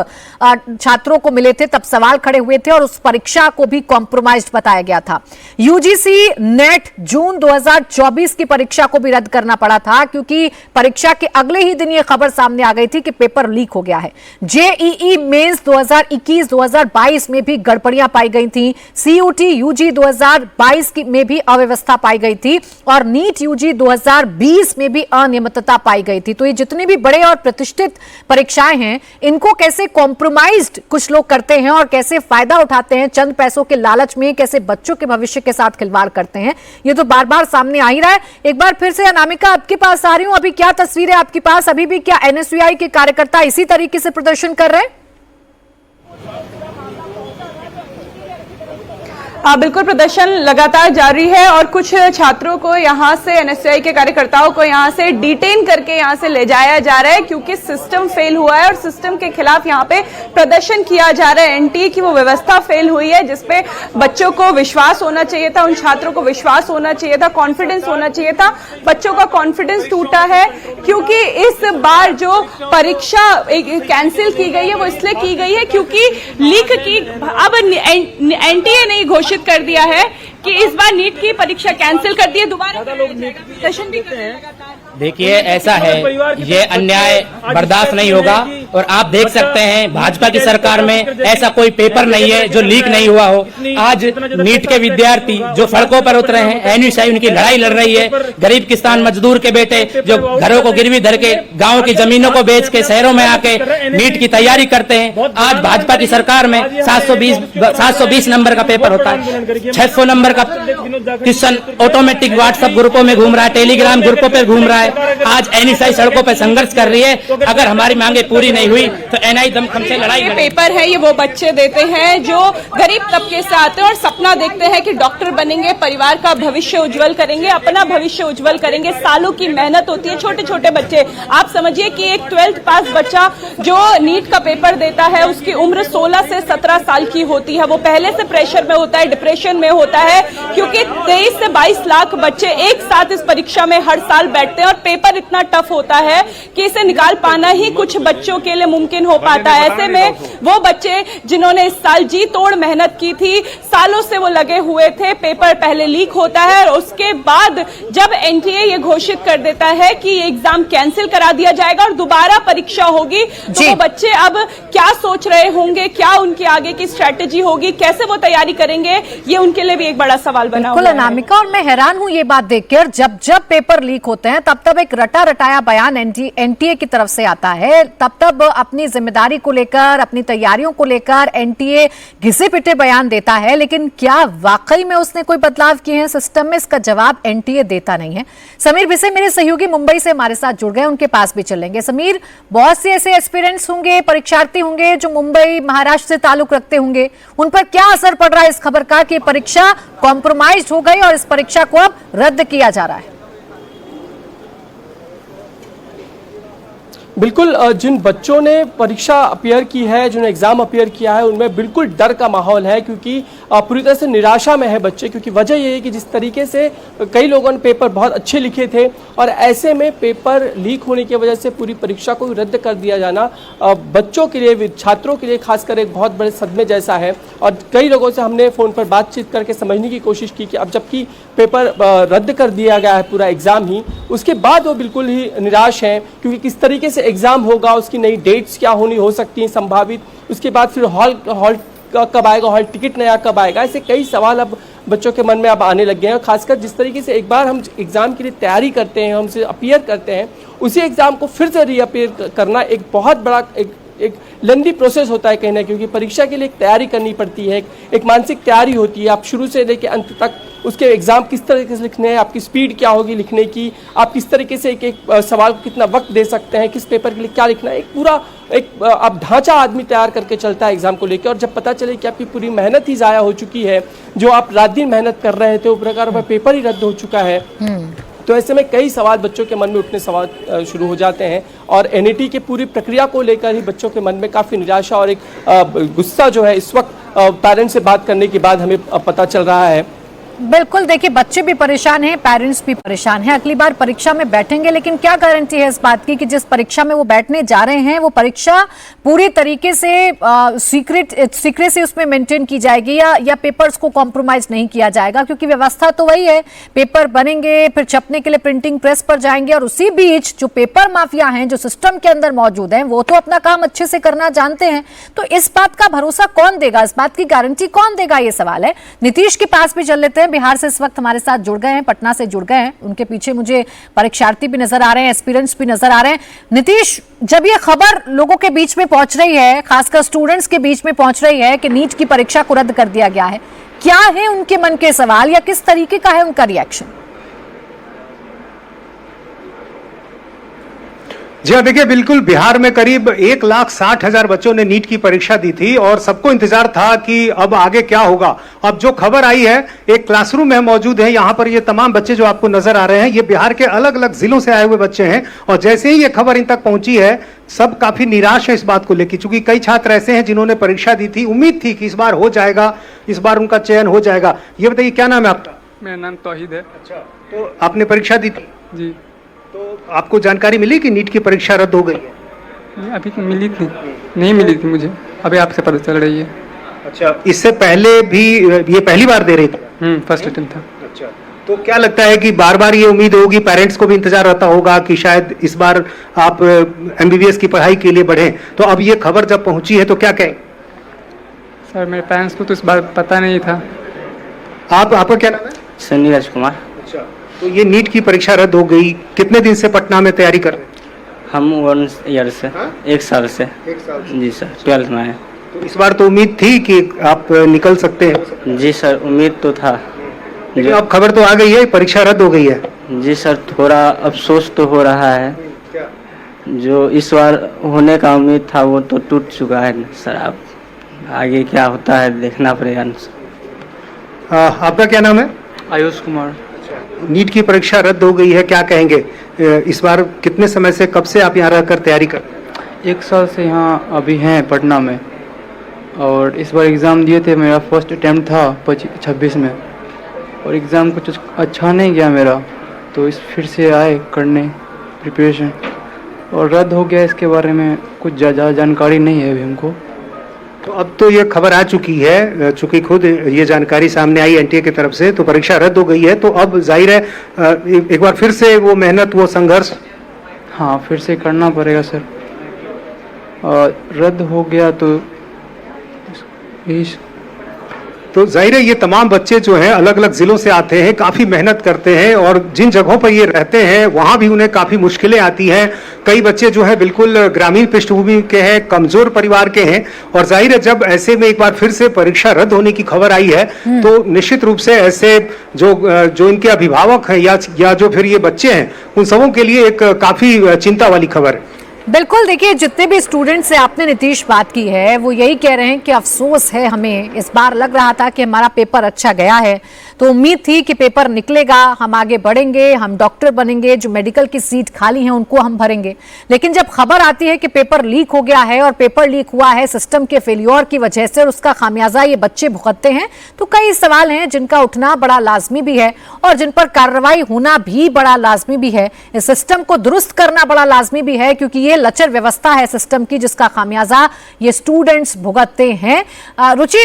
छात्रों को मिले थे, तब सवाल खड़े हुए थे और उस परीक्षा को भी कॉम्प्रोमाइज्ड बताया गया था। यूजीसी नेट जून 2024 की परीक्षा को भी रद्द करना पड़ा था क्योंकि परीक्षा के अगले ही दिन यह खबर सामने आ गई थी कि पेपर लीक हो गया है। जेईई मेंस 2021-2022 में भी गड़बड़ियां पाई गई थी। सीयूटी यूजी 2022 में भी अव्यवस्था पाई गई थी और नीट यूजी 2020 में भी अनियमितता पाई गई थी। तो ये जितने भी बड़े और प्रतिष्ठित परीक्षाएं हैं इनको कैसे कॉम्प्रोमाइज्ड कुछ लोग करते हैं और कैसे फायदा उठाते हैं चंद पैसों के लालच में, कैसे बच्चों के भविष्य के साथ खिलवाड़ करते हैं, ये तो बार बार सामने आ ही रहा है। एक बार फिर से अनामिका आपके पास आ रही हूं, अभी क्या तस्वीर है आपके पास? अभी भी क्या एनएसयूआई के कार्यकर्ता इसी तरीके से प्रदर्शन कर रहे हैं? हाँ, बिल्कुल प्रदर्शन लगातार जारी है और कुछ छात्रों को यहाँ से, एनएसयूआई के कार्यकर्ताओं को यहाँ से डिटेन करके यहाँ से ले जाया जा रहा है क्योंकि सिस्टम फेल हुआ है और सिस्टम के खिलाफ यहाँ पे प्रदर्शन किया जा रहा है। एनटीए की वो व्यवस्था फेल हुई है जिसपे बच्चों को विश्वास होना चाहिए था, उन छात्रों को विश्वास होना चाहिए था, कॉन्फिडेंस होना चाहिए था। बच्चों का कॉन्फिडेंस टूटा है क्योंकि इस बार जो परीक्षा कैंसिल की गई है वो इसलिए की गई है क्योंकि लीक की, अब एनटीए ने घोषित कर दिया है कि इस बार नीट की परीक्षा कैंसिल कर दी है, दोबारा सेशन भी करते हैं। देखिए ऐसा है, ये अन्याय बर्दाश्त नहीं होगा और आप देख सकते हैं भाजपा की सरकार में ऐसा कोई पेपर नहीं है जो लीक नहीं हुआ हो। आज नीट के विद्यार्थी जो सड़कों पर उतरे हैं, एनएसयूआई उनकी लड़ाई लड़ रही है। गरीब किसान मजदूर के बेटे जो घरों को गिरवी धर के गाँव की जमीनों को बेच के शहरों में आके नीट की तैयारी करते हैं। आज भाजपा की सरकार में 720 नंबर का पेपर होता है, 600 नंबर का ट्यूशन ऑटोमेटिक व्हाट्सएप ग्रुपों में घूम रहा है, टेलीग्राम ग्रुपों पे घूम रहा है। आज एनएसआई सड़कों पे संघर्ष कर रही है। अगर हमारी मांगे पूरी नहीं हुई तो एनआई दमखम से लड़ाई ये लड़ेगी। पेपर है, ये वो बच्चे देते हैं जो गरीब तबके से आते हैं और सपना देखते हैं कि डॉक्टर बनेंगे, परिवार का भविष्य उज्जवल करेंगे, अपना भविष्य उज्जवल करेंगे। सालों की मेहनत होती है। छोटे छोटे बच्चे, आप समझिए कि एक 12th पास बच्चा जो नीट का पेपर देता है उसकी उम्र 16 से 17 साल की होती है। वो पहले से प्रेशर में होता है, डिप्रेशन में होता है, क्योंकि 23 से 22 लाख बच्चे एक साथ इस परीक्षा में हर साल बैठते हैं और पेपर इतना टफ होता है कि इसे निकाल पाना ही कुछ बच्चों के लिए मुमकिन हो पाता है। ऐसे में वो बच्चे जिन्होंने इस साल जी तोड़ मेहनत की थी, सालों से वो लगे हुए थे, पेपर पहले लीक होता है और उसके बाद जब एनटीए ये घोषित कर देता है कि ये एग्जाम कैंसिल करा दिया जाएगा और दोबारा परीक्षा होगी, तो वो बच्चे अब क्या सोच रहे होंगे, क्या उनकी आगे की स्ट्रेटेजी होगी, कैसे वो तैयारी करेंगे, ये उनके लिए भी एक बड़ा सवाल बना हुआ है। अनामिका, और मैं हैरान हूं ये बात देखकर, जब जब पेपर लीक होते हैं तब तब एक रटा रटाया बयान एनटीए की तरफ से आता है, तब अपनी जिम्मेदारी को लेकर, अपनी तैयारियों को लेकर एनटीए घिसे पिटे बयान देता है, लेकिन क्या वाकई में उसने कोई बदलाव किए हैं सिस्टम में? इसका जवाब एनटीए देता नहीं है। समीर भिसे मेरे सहयोगी मुंबई से हमारे साथ जुड़ गए, उनके पास भी चलेंगे। समीर, बहुत से ऐसे एस्पिरेंट्स होंगे, परीक्षार्थी होंगे जो मुंबई महाराष्ट्र से ताल्लुक रखते होंगे, उन पर क्या असर पड़ रहा है इस खबर का कि परीक्षा कॉम्प्रोमाइज हो गई और इस परीक्षा को अब रद्द किया जा रहा है? बिल्कुल, जिन बच्चों ने परीक्षा अपीयर की है, जिन्होंने एग्जाम अपीयर किया है, उनमें बिल्कुल डर का माहौल है, क्योंकि पूरी तरह से निराशा में है बच्चे। क्योंकि वजह ये है कि जिस तरीके से कई लोगों ने पेपर बहुत अच्छे लिखे थे और ऐसे में पेपर लीक होने की वजह से पूरी परीक्षा को रद्द कर दिया जाना बच्चों के लिए, छात्रों के लिए खासकर एक बहुत बड़े सदमे जैसा है। और कई लोगों से हमने फ़ोन पर बातचीत करके समझने की कोशिश की कि अब जबकि पेपर रद्द कर दिया गया है पूरा एग्ज़ाम ही, उसके बाद वो बिल्कुल ही निराश हैं, क्योंकि किस तरीके से एग्ज़ाम होगा, उसकी नई डेट्स क्या हो सकती हैं संभावित, उसके बाद फिर हॉल कब आएगा, हॉल टिकट नया कब आएगा, ऐसे कई सवाल अब बच्चों के मन में अब आने लग गए हैं। खासकर जिस तरीके से एक बार हम एग्ज़ाम के लिए तैयारी करते हैं, हमसे अपीयर करते हैं, उसी एग्ज़ाम को फिर से रीअपीयर करना एक बहुत बड़ा एक लेंदी प्रोसेस होता है कहीं ना, क्योंकि परीक्षा के लिए एक तैयारी करनी पड़ती है, एक मानसिक तैयारी होती है। आप शुरू से लेकर अंत तक उसके एग्ज़ाम किस तरीके से लिखने हैं, आपकी स्पीड क्या होगी लिखने की, आप किस तरीके से एक सवाल को कितना वक्त दे सकते हैं, किस पेपर के लिए क्या लिखना है, एक पूरा आप ढांचा आदमी तैयार करके चलता है एग्ज़ाम को लेकर। और जब पता चले कि आपकी पूरी मेहनत ही ज़ाया हो चुकी है, जो आप रात दिन मेहनत कर रहे थे, उस प्रकार का पेपर ही रद्द हो चुका है, तो ऐसे में कई सवाल बच्चों के मन में उठने सवाल शुरू हो जाते हैं। और एनईटी की पूरी प्रक्रिया को लेकर ही बच्चों के मन में काफ़ी निराशा और एक गुस्सा जो है इस वक्त पेरेंट्स से बात करने के बाद हमें पता चल रहा है। बिल्कुल, देखिए बच्चे भी परेशान हैं, पेरेंट्स भी परेशान हैं। अगली बार परीक्षा में बैठेंगे, लेकिन क्या गारंटी है इस बात की कि जिस परीक्षा में वो बैठने जा रहे हैं वो परीक्षा पूरी तरीके से सीक्रेसी उसमें मेंटेन की जाएगी या पेपर्स को कॉम्प्रोमाइज नहीं किया जाएगा? क्योंकि व्यवस्था तो वही है, पेपर बनेंगे, फिर छपने के लिए प्रिंटिंग प्रेस पर जाएंगे और उसी बीच जो पेपर माफिया हैं, जो सिस्टम के अंदर मौजूद हैं, वो तो अपना काम अच्छे से करना जानते हैं। तो इस बात का भरोसा कौन देगा, इस बात की गारंटी कौन देगा, ये सवाल है। नीतीश के पास भी चल लेते हैं, बिहार से इस वक्त हमारे साथ जुड़ गए हैं, पटना से जुड़ गए हैं। उनके पीछे मुझे परीक्षार्थी भी नजर आ रहे हैं, एस्पिरेंट्स भी नजर आ रहे हैं। नीतीश, जब ये खबर लोगों के बीच में पहुंच रही है, खासकर स्टूडेंट्स के बीच में पहुंच रही है कि नीट की परीक्षा को रद्द कर दिया गया है, क्या है उनके मन के सवाल या किस तरीके का है उनका रिएक्शन? जी हाँ, देखिए बिल्कुल, बिहार में करीब 1,60,000 बच्चों ने नीट की परीक्षा दी थी और सबको इंतजार था कि अब आगे क्या होगा। अब जो खबर आई है, एक क्लासरूम में मौजूद है, यहाँ पर ये तमाम बच्चे जो आपको नजर आ रहे हैं, ये बिहार के अलग अलग जिलों से आए हुए बच्चे हैं। और जैसे ही ये खबर इन तक पहुंची है, सब काफी निराश है इस बात को लेकर, क्योंकि कई छात्र ऐसे हैं जिन्होंने परीक्षा दी थी, उम्मीद थी कि इस बार हो जाएगा, इस बार उनका चयन हो जाएगा। ये बताइए, क्या नाम है आपका? मेरा नाम तौहीद है। अच्छा, तो आपने परीक्षा दी थी? जी। तो आपको जानकारी मिली कि नीट की परीक्षा रद्द हो गई है? अभी तो मिली थी, नहीं मिली थी मुझे, अभी आपसे पता चल रही है। अच्छा, इससे पहले भी ये पहली बार दे रही थी? फर्स्ट अटेम्प्ट था। अच्छा, तो क्या लगता है कि बार बार ये उम्मीद होगी, पेरेंट्स को भी इंतजार रहता होगा कि शायद इस बार आप एमबीबीएस की पढ़ाई के लिए बढ़ें, तो अब ये खबर जब पहुंची है तो क्या कहें? सर, मेरे पेरेंट्स को तो इस बार पता नहीं था। आपका क्या नाम है? सन्नी राजकुमार। अच्छा, तो ये नीट की परीक्षा रद्द हो गई, कितने दिन से पटना में तैयारी कर रहे हैं? हम 1 ईयर से, 1 साल से। 1 साल से? जी सर, 12th में है। तो इस बार तो उम्मीद थी कि आप निकल सकते हैं? जी सर, उम्मीद तो था। लेकिन अब खबर तो आ गई है, परीक्षा रद्द हो गई है। जी सर, थोड़ा अफसोस तो हो रहा है। जो इस बार होने का उम्मीद था वो तो टूट चुका है सर। अब आगे क्या होता है देखना पड़ेगा। आपका क्या नाम है? आयुष कुमार। नीट की परीक्षा रद्द हो गई है, क्या कहेंगे? इस बार कितने समय से, कब से आप यहाँ रहकर तैयारी कर? 1 साल से यहाँ अभी हैं पटना में, और इस बार एग्ज़ाम दिए थे। मेरा फर्स्ट अटैम्प्ट था 26 में, और एग्ज़ाम कुछ अच्छा नहीं गया मेरा, तो इस फिर से आए करने प्रिपरेशन, और रद्द हो गया। इसके बारे में कुछ ज़्यादा जानकारी नहीं है अभी हमको। तो अब तो ये खबर आ चुकी है, चूंकि खुद ये जानकारी सामने आई एनटीए की तरफ से, तो परीक्षा रद्द हो गई है, तो अब जाहिर है एक बार फिर से वो मेहनत, वो संघर्ष। हाँ, फिर से करना पड़ेगा सर। और रद्द हो गया तो तो जाहिर है ये तमाम बच्चे जो हैं अलग अलग जिलों से आते हैं, काफ़ी मेहनत करते हैं, और जिन जगहों पर ये रहते हैं वहाँ भी उन्हें काफ़ी मुश्किलें आती हैं। कई बच्चे जो है बिल्कुल ग्रामीण पृष्ठभूमि के हैं, कमज़ोर परिवार के हैं, और जाहिर है जब ऐसे में एक बार फिर से परीक्षा रद्द होने की खबर आई है तो निश्चित रूप से ऐसे जो इनके अभिभावक हैं या जो फिर ये बच्चे हैं, उन सबों के लिए एक काफ़ी चिंता वाली खबर है। बिल्कुल, देखिए जितने भी स्टूडेंट्स से आपने नीतीश बात की है वो यही कह रहे हैं कि अफसोस है हमें। इस बार लग रहा था कि हमारा पेपर अच्छा गया है, तो उम्मीद थी कि पेपर निकलेगा, हम आगे बढ़ेंगे, हम डॉक्टर बनेंगे, जो मेडिकल की सीट खाली हैं उनको हम भरेंगे। लेकिन जब खबर आती है कि पेपर लीक हो गया है, और पेपर लीक हुआ है सिस्टम के फेल्योर की वजह से, और उसका खामियाजा ये बच्चे भुगतते हैं, तो कई सवाल हैं जिनका उठना बड़ा लाजमी भी है और जिन पर कार्रवाई होना भी बड़ा लाजमी भी है। इस सिस्टम को दुरुस्त करना बड़ा लाजमी भी है, क्योंकि ये लचर व्यवस्था है सिस्टम की जिसका खामियाजा ये स्टूडेंट्स भुगतते हैं। रुचि,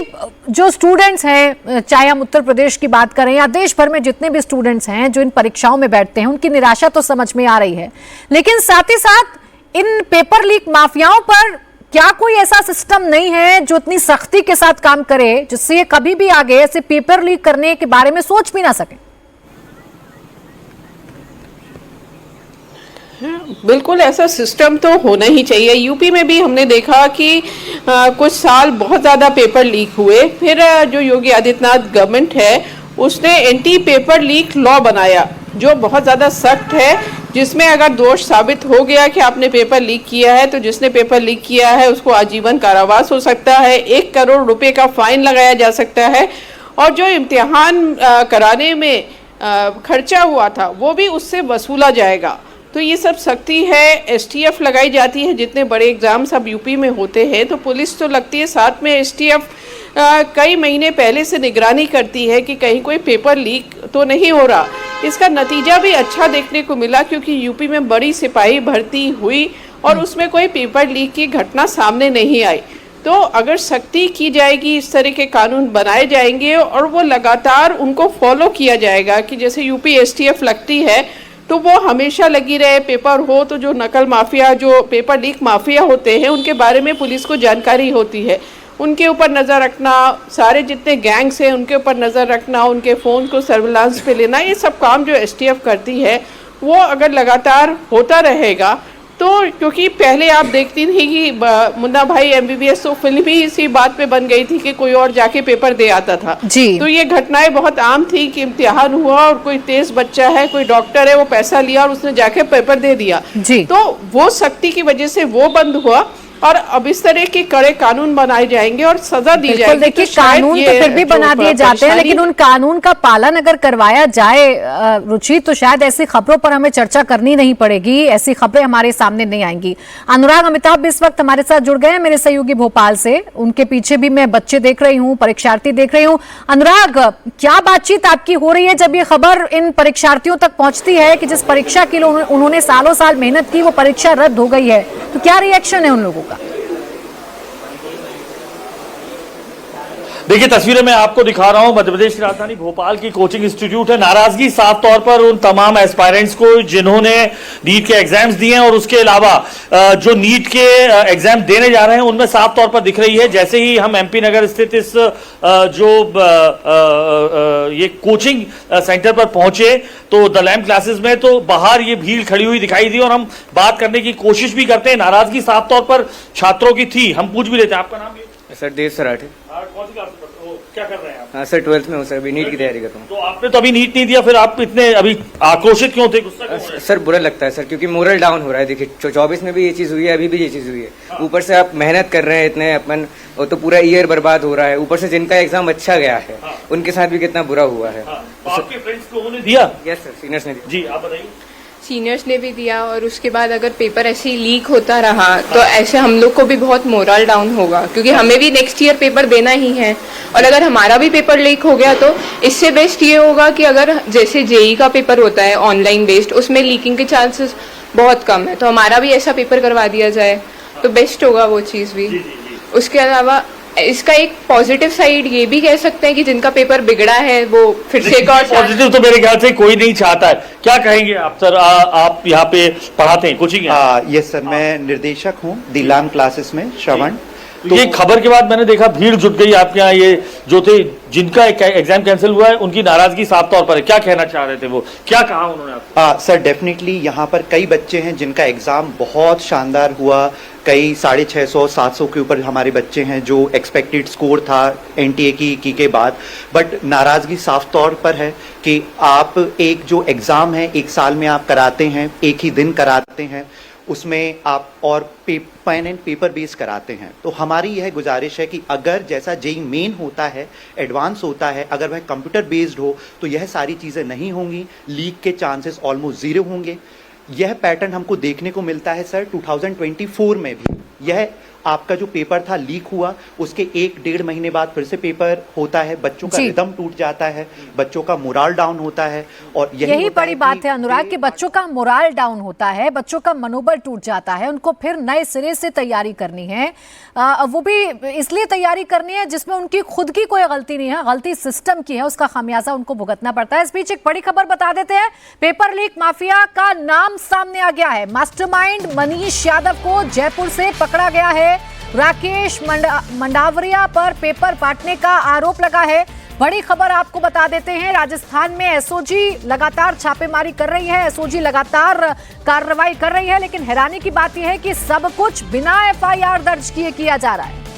जो स्टूडेंट्स हैं, चाहे हम उत्तर प्रदेश की बात करें या देश भर में जितने भी स्टूडेंट्स हैं जो इन परीक्षाओं में बैठते हैं, उनकी निराशा तो समझ में आ रही है, लेकिन साथ ही साथ इन पेपर लीक माफियाओं पर क्या कोई ऐसा सिस्टम नहीं है जो इतनी सख्ती के साथ काम करे जिससे ये कभी भी आगे ऐसे पेपर लीक करने के बारे में सोच भी ना सके? बिल्कुल ऐसा सिस्टम तो होना ही चाहिए। यूपी में भी हमने देखा कि कुछ साल बहुत ज़्यादा पेपर लीक हुए, फिर जो योगी आदित्यनाथ गवर्नमेंट है उसने एंटी पेपर लीक लॉ बनाया जो बहुत ज़्यादा सख्त है, जिसमें अगर दोष साबित हो गया कि आपने पेपर लीक किया है तो जिसने पेपर लीक किया है उसको आजीवन कारावास हो सकता है, 1 करोड़ रुपए का फाइन लगाया जा सकता है, और जो इम्तिहान कराने में खर्चा हुआ था वो भी उससे वसूला जाएगा। तो ये सब सख्ती है। एसटीएफ लगाई जाती है, जितने बड़े एग्ज़ाम्स अब यूपी में होते हैं तो पुलिस तो लगती है, साथ में एसटीएफ कई महीने पहले से निगरानी करती है कि कहीं कोई पेपर लीक तो नहीं हो रहा। इसका नतीजा भी अच्छा देखने को मिला, क्योंकि यूपी में बड़ी सिपाही भर्ती हुई और उसमें कोई पेपर लीक की घटना सामने नहीं आई। तो अगर सख्ती की जाएगी, इस तरह के कानून बनाए जाएंगे और वो लगातार उनको फॉलो किया जाएगा कि जैसे यूपी एसटीएफ लगती है तो वो हमेशा लगी रहे, पेपर हो तो जो नकल माफिया, जो पेपर लीक माफिया होते हैं उनके बारे में पुलिस को जानकारी होती है, उनके ऊपर नज़र रखना, सारे जितने गैंग्स हैं उनके ऊपर नज़र रखना, उनके फ़ोन को सर्विलांस पे लेना, ये सब काम जो एसटीएफ करती है वो अगर लगातार होता रहेगा तो, क्योंकि पहले आप देखती थी कि मुन्ना भाई एमबीबीएस तो फिल्म ही इसी बात पे बन गई थी कि कोई और जाके पेपर दे आता था जी। तो ये घटनाएं बहुत आम थी कि इम्तिहान हुआ और कोई तेज बच्चा है, कोई डॉक्टर है, वो पैसा लिया और उसने जाके पेपर दे दिया जी। तो वो सख्ती की वजह से वो बंद हुआ, और अब इस तरह के कड़े कानून बनाए जाएंगे और सजा दी जाएगी। देखिए कानून तो फिर भी बना दिए जाते हैं, लेकिन उन कानून का पालन अगर करवाया जाए रुचि, तो शायद ऐसी खबरों पर हमें चर्चा करनी नहीं पड़ेगी, ऐसी खबरें हमारे सामने नहीं आएंगी। अनुराग अमिताभ भी इस वक्त हमारे साथ जुड़ गए हैं, मेरे सहयोगी भोपाल से। उनके पीछे भी मैं बच्चे देख रही हूँ, परीक्षार्थी देख रही हूँ। अनुराग, क्या बातचीत आपकी हो रही है जब ये खबर इन परीक्षार्थियों तक पहुंचती है कि जिस परीक्षा के लिए उन्होंने सालों साल मेहनत की वो परीक्षा रद्द हो गई है, तो क्या रिएक्शन है उन लोगों का? देखिए तस्वीरें मैं आपको दिखा रहा हूं, मध्य प्रदेश की राजधानी भोपाल की कोचिंग इंस्टीट्यूट है। नाराजगी साफ तौर पर उन तमाम एस्पायरेंट्स को जिन्होंने नीट के एग्जाम्स दिए हैं और उसके अलावा जो नीट के एग्जाम देने जा रहे हैं उनमें साफ तौर पर दिख रही है। जैसे ही हम एमपी नगर स्थित इस ये कोचिंग सेंटर पर पहुंचे तो द लैम्प क्लासेस में, तो बाहर ये भीड़ खड़ी हुई दिखाई दी और हम बात करने की कोशिश भी करते हैं। नाराजगी साफ तौर पर छात्रों की थी, हम पूछ भी लेते हैं। आपका नाम? सर देव सराठे। कौन सी क्लास में पढ़ते हो? क्या कर रहे हैं आप? हाँ सर, 12th में हूँ सर, अभी नीट की तैयारी कर रहा हूँ। तो आपने तो अभी नीट नहीं दिया, फिर आप इतने अभी आक्रोशित क्यों थे, गुस्सा क्यों हो रहा है? सर बुरा लगता है सर, क्योंकि मोरल डाउन हो रहा है। देखिए 24 में भी ये चीज़ हुई है, अभी भी ये चीज़ हुई है। ऊपर से आप मेहनत कर रहे हैं इतने अपन, और तो पूरा ईयर बर्बाद हो रहा है। ऊपर से जिनका एग्जाम अच्छा गया है उनके साथ भी कितना बुरा हुआ है। तो आपके फ्रेंड्स लोगों ने दिया? यस सर, सीनियर्स ने दिया। जी आप बताइए। सीनियर्स ने भी दिया, और उसके बाद अगर पेपर ऐसे ही लीक होता रहा तो ऐसे हम लोग को भी बहुत मोरल डाउन होगा, क्योंकि हमें भी नेक्स्ट ईयर पेपर देना ही है। और अगर हमारा भी पेपर लीक हो गया तो इससे बेस्ट ये होगा कि अगर जैसे जेई का पेपर होता है ऑनलाइन बेस्ड, उसमें लीकिंग के चांसेस बहुत कम है, तो हमारा भी ऐसा पेपर करवा दिया जाए तो बेस्ट होगा वो चीज़ भी। उसके अलावा इसका एक पॉजिटिव साइड ये भी कह सकते हैं कि जिनका पेपर बिगड़ा है वो फिर से एक और पॉजिटिव तो मेरे ख्याल से कोई नहीं चाहता है। क्या कहेंगे आप सर? आप यहाँ पे पढ़ाते हैं, कोचिंग है? यस सर, मैं निर्देशक हूँ दिलान क्लासेस में, श्रवण। तो ये खबर के बाद मैंने देखा भीड़ जुट गई आपके यहाँ। ये जो थे जिनका एग्जाम कैंसिल हुआ है उनकी नाराजगी साफ तौर पर है। क्या कहना चाह रहे थे वो, क्या कहा उन्होंने आपको? सर डेफिनेटली यहाँ पर कई बच्चे हैं जिनका एग्जाम बहुत शानदार हुआ। कई 650-700 के ऊपर हमारे बच्चे हैं जो एक्सपेक्टेड स्कोर था एनटीए की के बाद। बट नाराजगी साफ तौर पर है कि आप एक जो एग्जाम है 1 साल में आप कराते हैं, एक ही दिन कराते हैं, उसमें आप और पेन एंड पेपर बेस कराते हैं। तो हमारी यह गुजारिश है कि अगर जैसा जेई मेन होता है, एडवांस होता है, अगर वह कंप्यूटर बेस्ड हो तो यह सारी चीज़ें नहीं होंगी, लीक के चांसेस ऑलमोस्ट 0 होंगे। यह पैटर्न हमको देखने को मिलता है सर 2024 में भी। यह आपका जो पेपर था लीक हुआ, उसके 1-1.5 महीने बाद फिर से पेपर होता है, बच्चों का रिदम टूट जाता है, बच्चों का मोराल डाउन होता है। और यही बड़ी बात है अनुराग कि बच्चों का मोराल डाउन होता है, बच्चों का मनोबल टूट जाता है, उनको फिर नए सिरे से तैयारी करनी है। वो भी इसलिए तैयारी करनी है जिसमें उनकी खुद की कोई गलती नहीं है, गलती सिस्टम की है, उसका खामियाजा उनको भुगतना पड़ता है। इस बीच एक बड़ी खबर बता देते हैं, पेपर लीक माफिया का नाम सामने आ गया है। मास्टरमाइंड मनीष यादव को जयपुर से पकड़ा गया है। राकेश मंडावरिया पर पेपर बांटने का आरोप लगा है। बड़ी खबर आपको बता देते हैं, राजस्थान में एसओजी लगातार छापेमारी कर रही है, एसओजी लगातार कार्रवाई कर रही है, लेकिन हैरानी की बात यह है कि सब कुछ बिना एफआईआर दर्ज किए किया जा रहा है।